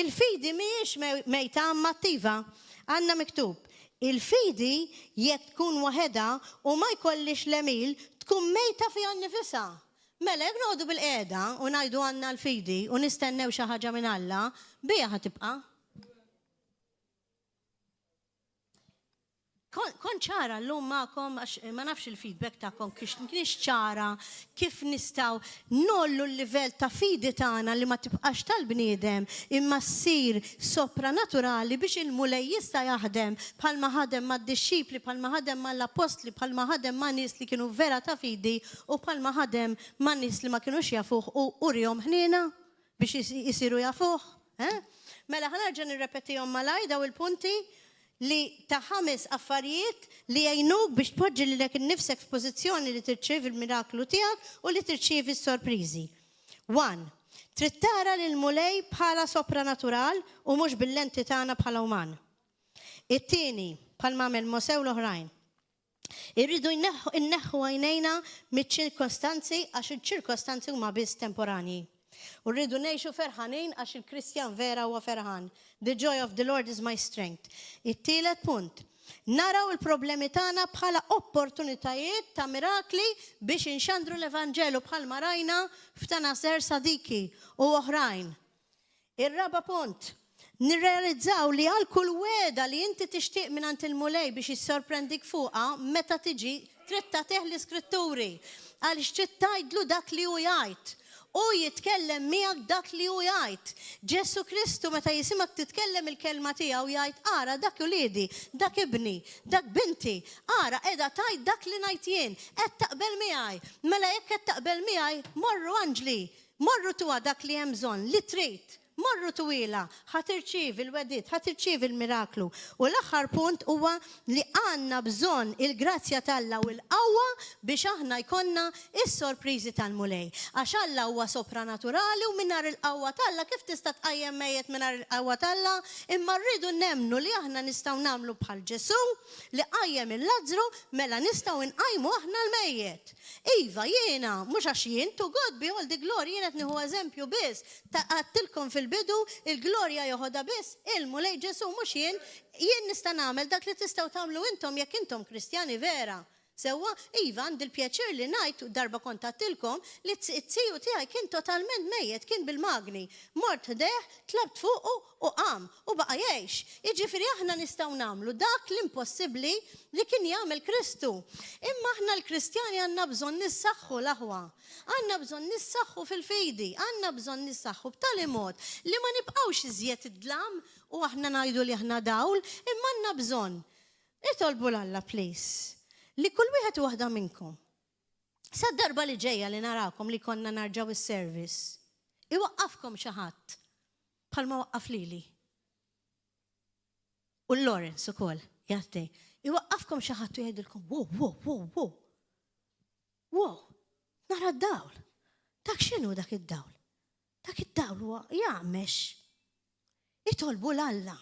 Il-fidi miex mejta ammattiva, għanna miktub. Il-fidi jekk tkun waħedha u ma jkollix l-emil tkun mejta fiha nnifisha. Mela jekk noqogħdu bil-qiegħda u ngħidu għandna l-fidi u nistennew xi ħaġa minn Alla, biha ħatibqa'. Kon ċara llum magħkom għax ma nafx il-feedback tagħkom kienx ċara kif nistgħu nollu l-livell ta' fidi tagħna li ma tibqax tal-bniedem imma ssir sopranaturali biex il-mulej jista' jaħdem bħalma ħadem mad-dixxipli, bħalma ħadem mal-apostli, bħalma ħadem ma' nies li kienu vera ta' fidi u bħalma ħadem ma' nies li ma kinux jafuh u urjhom ħniena biex isiru jafuh. Mela ħanerġa' nirrepetihom malaj daw il-punti li ta' 5 affarijiet li jgħinuk biex tpoġġi lilek innifsek f'pożizzjoni li tirċievi l-miraklu tiegħek u li tirċievi s-sorpriżi. 1. Trid tara lil mulej bħala sopranatural u mhux bil-lenti tagħna bħala uman. It-tieni bħal m'għamel Mosè u l-oħrajn. Irridu nneħħu għajnejna miċ-ċirkostanzi għax il-ċirkostanzi huma biss temporanji. U rridu ngħixu ferħanin għax il-Kristjan vera huwa ferħan. The joy of the Lord is my strength. It-tielet punt. Naraw il-problemi tagħna bħala opportunitajiet ta' mirakli biex inxandru l-Evanġelu bħal marajna f'Tanaser Sadiki u oħrajn. Ir-raba punt. Nirrealizzaw li għal kull weda li inti tixtieq mingħand il-mulej biex jissorprendik fuqha meta tiġi trid tagħtih l-iskritturi għaliex trid tgħidlu dak li hu jgħid. U jitkellem miegħek dak li hu jgħid. Ġesu Kristu meta jisimak titkellem il-kelma tiegħu jgħid ara dak uliedi, dak ibni, dak binti, ara qiegħda tgħid dak li ngħid jien, qed taqbel miegħi. Mela jekk qed taqbel miegħi, morru Anġli, morru tuha dak li hemm bżonn, li trid. Morru twila, ħatirċievi l-wedid, ħatirċievi l-miraklu. U l-aħħar punt huwa li għandna bżonn il-grazzja tal-Alla u l-qawwa biex aħna jkollna is-sorpriżi tal-mulej. Għax Alla huwa sopranaturali u mingħajr il-qawwa tal-Alla kif tista' tqajjem mejjed mingħajr il-qawwa tal-Alla, imma rridu nemmnu li aħna nistgħu nagħmlu bħal Ġesu li qajjem il-Lażru mela nistgħu nqajmu aħna l-mejjed. Iva jiena mhux għax jien to God be all the glory jien qed nieħu eżempju biss ta' għattilkom fil-bidu il-glorja joħodha biss il-mulej Ġesu mhux jien nista' nagħmel dak li tistgħu tagħmlu intom jekk intom Kristjani vera. Sewa, iva, għandi l-pjaċir li ngħid darba kontattilkom li t-tiju tiegħi kien totalment mejjed, kien bil-magni. Mort ħdejh, tlabt fuqu u qam u baqa' jgħix. Jiġifieri aħna nistgħu nagħmlu dak l-impossibbli li kien jagħmel Kristu. Imma aħna l-Kristjani għandna bżonn nissaħħu l-aħwa. Għandna bżonn nissaħħu fil-fejdi, għandna bżonn nissaħħu b'tali mod li ma nibqgħux iżjed id-dlam u aħna ngħidu li aħna dawl, imma għandna bżonn. Itolbu l-Alla, please. Li kull wieħed u waħda minnkom. Sa darba li ġejja li narakom li konna narġaw is-service. Iwaqqafkom xi ħadd bħalma waqqaf lili. U Lawrence ukoll jagħti. Iwaqqafkom xi ħadd u jgħidilkom, wow. Wow, nara d-dawl. Dak x'inhu dak id-dawl? Dak id-dawl huwa jagħmex. Itolbu l-Alla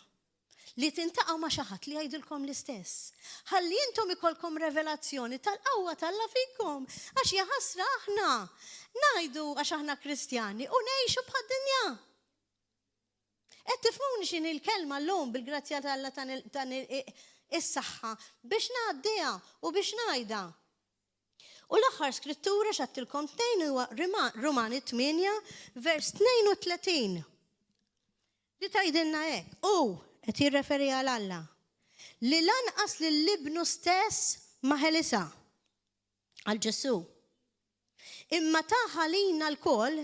li tintaqgħu ma' xi ħadd li jgħidilkom l-istess. Ħalli intom ikolkom revelazzjoni tal-qawwa tal-Alla fikom. Għax hija ħasra aħna ngħidu għax aħna Kristjani u ngħixu bħad-dinja. Qed tifhmuni x'inhi l-kelma llum bil-grazzja tal-Alla tan is-saħħa biex ngħaddiha u biex ngħidha. U l-aħħar skrittura x'għattilkom tnejn huwa Rumani 8 vers 32. Li tgħidilna hekk. Qed jirreferi għal Alla li lanqas lill-ibnu stess ma ħelisa għal Ġesu. Imma taħ għalina l-koll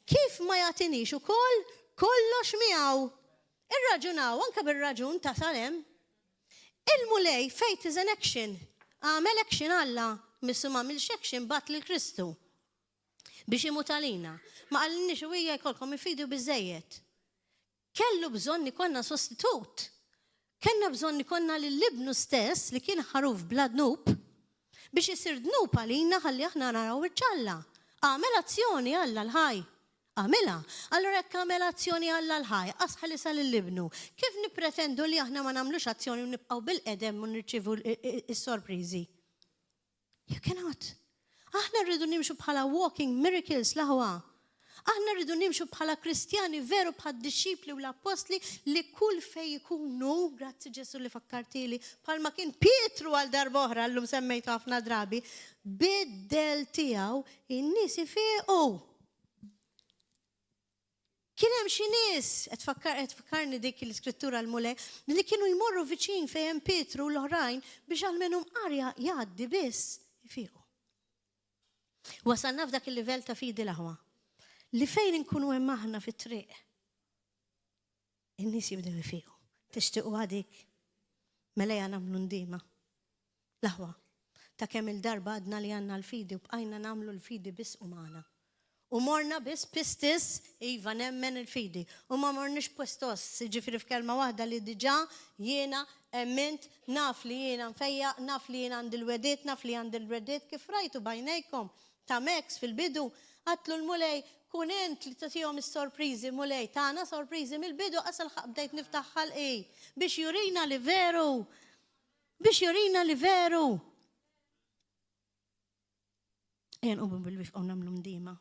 kif ma jagħtinix ukoll kollox miegħu. Irraġunaw anke bir-raġun ta' Salem. Il-mulej faith is an action. Għamel action Alla missu m'għamilx action bat lil Kristu biex imut għalina. Ma qallinniex u hija jkollkom ifidu biżejjed. Kellu bżonn ikonna sostitut. Kellna bżonn ikonna lill-ibnu stess li kien ħaruf bla dnub biex isir dnub għalina ħalli aħna naraw iċ-ċalla. Għamel azzjoni Alla l-ħaj. Għamilha. Allura jekk għamel azzjoni Alla l-ħaj, asħal isa lill-ibnu. Kif nippretendu li aħna ma nagħmlux azzjoni u nibqgħu bil-qedem u nirċievu is-sorpriżi? You cannot. Aħna rridu nimxu bħala walking miracles l-aħwa. Aħna rridu nimxu bħala Kristjani veru bħad disċipli u l-apostli li kull fej ikunu, grazzi Ġesu li fakkartili, bħalma kien Pietru għal darba oħra llum semmejtu ħafna drabi, biddel tiegħu in-nies ifiequ. Kien hemm xi nies qed tfakkarni dik l-iskrittura l-mulej li kienu jmorru viċin fejn hemm Pietru u l-oħrajn biex għalmenhom qarja jgħaddi biss ifiequ. Wasalna f'dak il-livell ta' fidi l-aħwa. Li fejn inkunu hemm aħna fit-triq. In-nies jibdew ifiequ. Tixtiequ għadik mela nagħmlu ndima. L-aħwa ta' kemm il-darba għadna li għandna l-fidi u bqajna nagħmlu l-fidi biss u magħna. U morna biss pistis iva nemmen il-fidi. U ma morniex postos, ġifieri f'kelma waħda li diġà jiena emmint naf li jiena mfejja, naf li jiena għandi l-wedit, naf li għandi l-wedit kif rajtu bajnejkom ta' Mex fil-bidu. Għatlu l-mulej kun int li tatihom is-sorpriżi mulej tagħna sorpriżi mill-bidu qasal bdejt niftaħħal biex jurina li veru. Biex jurina li veru. Ejja nqomu bil-wifqa u nagħmlu ndima.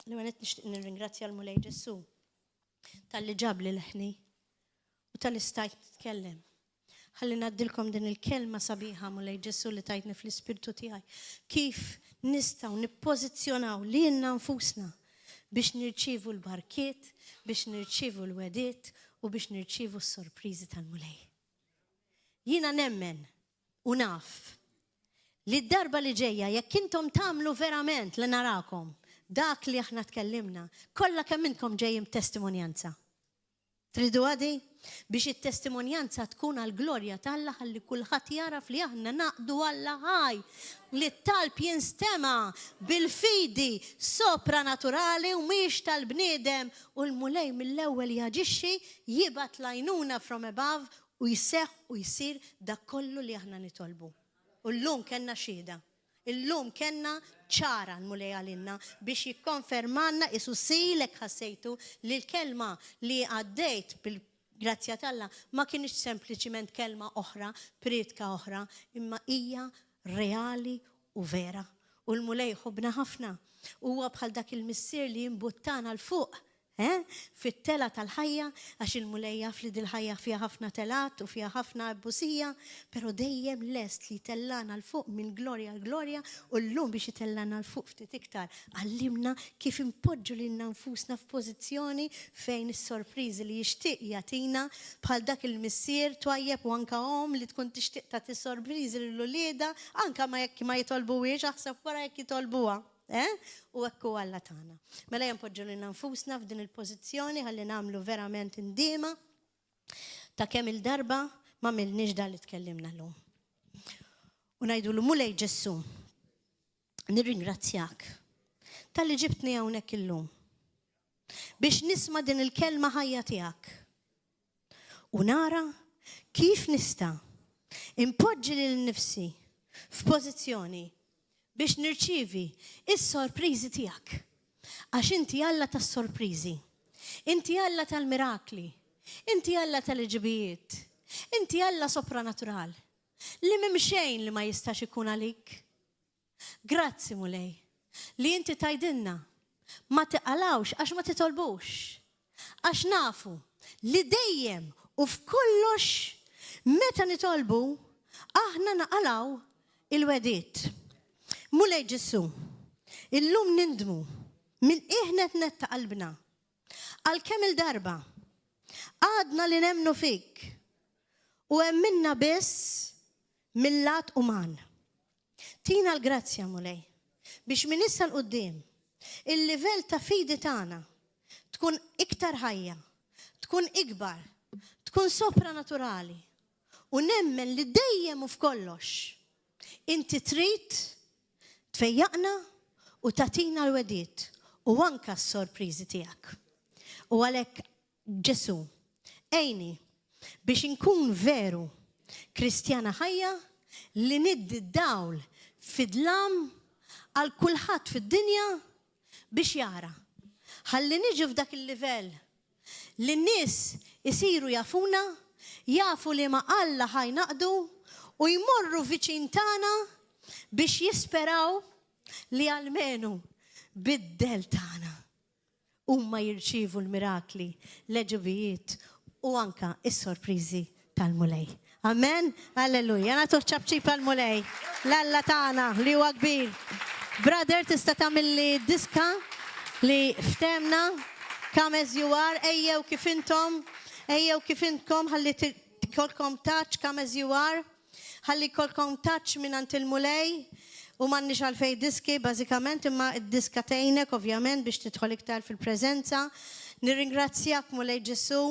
L-għanet nixtieq nirringrazzja l-mulej Ġesu tal-li ġabli l-ħni u tal-li stajt nitkellem. Ħalli ngħaddilkom din il-kelma sabiħa mulej Ġesu li tajtni fl-ispirtu tiegħi. Kif nistgħu nippożizzjonaw lilna nfusna biex nirċievu l-barkiet, biex nirċievu l-wediet u biex nirċievu s-sorpriżi tal-mulej. Jiena nemmen u naf li d-darba li ġejja jekk intom tagħmlu verament li narakom dak li aħna tkellimna, kollha kemm minnkom ġejjin testimonjanza. Tridu għadi? Biex it-testimonjanza tkun għal-glorja tal-Alla ħalli kulħadd jaraf li aħna naqdu Alla ħaj li t-talb jinstema bil-fidi sopranaturali u mhix tal-bniedem u l-mulej mill-ewwel jaġixxi jibgħat lajnuna from above u jseħħ u jsir dak kollu li aħna nitolbu. U llum kellna xhieda. Illum kellna ċara l-mulej għalinna biex jikkonfermanna isu silek ħassejtu li l-kelma li għaddejt bil-grazzja tal-Alla ma kienx sempliċiment kelma oħra, pritka oħra, imma hija reali u vera. U l-mulej ħobna ħafna. Huwa bħal dak il-missier li jimbuttana l-fuq fit-tela tal-ħajja, għax il-mulej jaf li dil-ħajja fiha ħafna telat u fiha ħafna bussija, pero dejjem lest li tellana l-fuq minn glorja l-glorja u l-lum biex jitellana l-fuq ftit iktar. Għallimna kif impoġġu lilna nfusna f'pożizzjoni fejn is-sorpriżi li jixtieq jagħtina bħal dak il-missier twajjeb u anka li tkun tixtieq tagħti sorpriżi lill-ulieda anka ma jekk ma jitolbuhiex aħseb wara jekk jitolbuha. U ekku Alla tagħna. Mela jampoġġu lilna nfusna f'din il-pożizzjoni ħalli nagħmlu verament indiema ta' kemm il-darba ma milniex dan li tkellimna llum. U ngħidulu mulej Ġessu, nirringrazzjak tal-li ġibtni hawnhekk illum biex nisma' din il-kelma ħajja tiegħek. U nara kif nista' impoġġi lil nnifsi f'pożizzjoni biex nirċivi is-sorpriżi tiegħek. Għax inti Alla tas-sorpriżi. Inti Alla tal-mirakli. Inti Alla tal-iġibijiet. Inti Alla sopranatural. Li m'hemm xejn li ma jistax ikun għalik. Grazzi mulej li inti tajdinna ma tiqalawx għax ma titolbux. Għax nafu li dejjem u f'kollox meta nitolbu aħna naqalaw il-wedit. Mulej Ġessu, illum nindmu minn iħnet netta qalbna għal-kemm il-darba għadna li nemnu fik u emminna biss mill-lat uman. Tina l-grazzja mulej biex minn issa l-qoddim il-livell ta' fidi tagħna tkun iktar ħajja, tkun ikbar, tkun sopranaturali u nemmen li dejjem u f'kollox inti trid tfejjaqna u tatina l-wedit u anka s-sorpriżi tiegħek. U għalhekk Ġesù, ejni biex inkun veru Kristjana ħajja li niddi d-dawl fid-dlam għal kulħadd fid-dinja biex jara. Ħalli niġu f'dak il-livell li n-nies isiru jafuna, jafu li ma Alla ħajnaqdu u jmorru viċin tagħna biex jisperaw li għalmenu bid-del tagħna huma jirċievu l-mirakli, l-eġibijiet u anka is-sorpriżi tal-mulej. Amen? Alleluja. Nagħtu ċabċib għall-mulej. L-Alla tagħna li huwa kbir. Brother, tista' tagħmilli diska li ftemna come as you are, ejjew kif intkom, ħalli tikolkom touch come as you are. Ħalli kolkom touch minant il-mulej u m'għandniex għalfej diski bażikament imma id-diska tgħinek ovvjament biex tidħol iktar fil-preżenza. Nirringrazzjak mulej Ġesù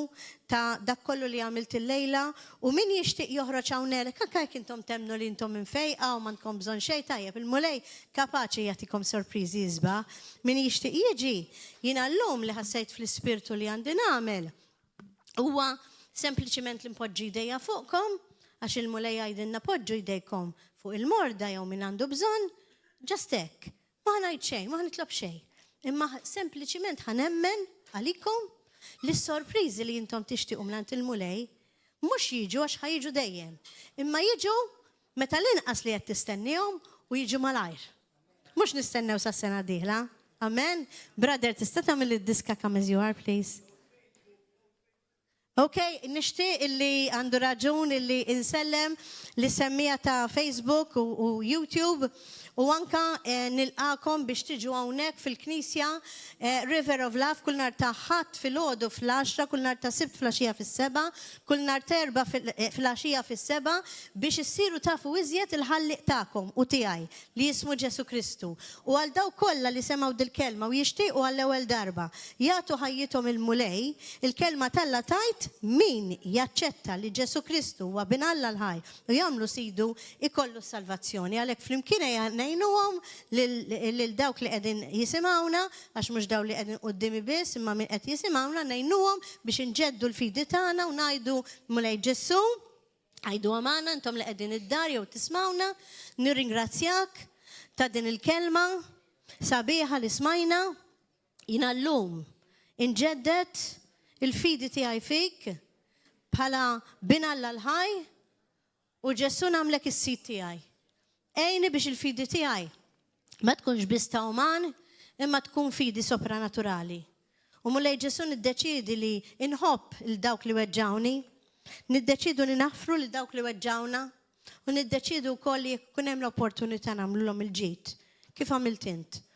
ta' dak kollu li għamilt il-lejla u min jixtieq joħroġ hawnhekk anke jekk intom temnu li intom minfejqa u m'għandkom bżonn xejn tajjeb il-mulej kapaċi jagħtikom sorpriżi jisba'. Min jixtieq jiġi jiena llum li ħassejt fl-ispirtu li għandi nagħmel huwa sempliċiment li npoġġi jdejja fuqkom għax il-mulej għajdinna poġġu jdejkom fuq il-morda jew min għandu bżonn, just hekk. Ma ngħid xejn, ma nitlob xejn. Imma sempliċiment ħanemmen għalikom li s-sorpriżi li intom tixtiequ mlant il-mulej mhux jiġu għax ħajġu dejjem. Imma jiġu meta l-inqas li qed tistennihom u jiġu malajr. Mhux nistennew sas-sena d-dieħla. Amen. Brother, tista' tagħmel id-diska come as you are, please. Okay, nishtiq illi għandu raġun illi insellem li semmija ta' Facebook u YouTube u anka nilqakom biex tiġu hawnhekk fil-Knisja River of Love kull nhar ta' ħadd fil-għodu fl-10, kull nhar ta' sibt fl-għaxija fis-7, kull nhar terba fl-għaxija fis-7 biex issiru tafu iżjed il-ħalliq tagħkom u tiegħi li jismu Ġesu Kristu. U għal daw kollha li semgħu dil-kelma u jixtiequ għall-ewwel darba jagħtu ħajjithom il-mulej, il-kelma talla tajt min jaċċetta li Ġesu Kristu huwa bin Alla l-ħaj u jagħmlu sidu ikollu salvazzjoni. Għalhekk flimkien ngħinuhom lil dawk li qegħdin jisimgħuna għax mhux daw li qegħdin qudiemi biss imma min qed jisimgħuna ngħinuhom biex inġeddu l-fidi tagħna u ngħidu mulej Ġessu għajdu għamana intom li qegħdin id-dar jew tismgħuna nirringrazzjak ta' din il-kelma sabiħa li smajna jiena llum inġeddet il-fidi tiegħi fik bħala bin Alla l-ħaj u Ġessu nagħmlek is-sit tiegħi. Ejni biex il-fidi tiegħi ma tkunx biss ta' uman imma tkun fidi sopranaturali. U mullej Ġesu niddeċidi li inħobb il-dawk li weġġawni, niddeċidu li naħfru li dawk li weġġawna, u niddeċidu wkoll li jekk ikun hemm l-opportunità nagħmluhom il-ġid. Kif għamilt int?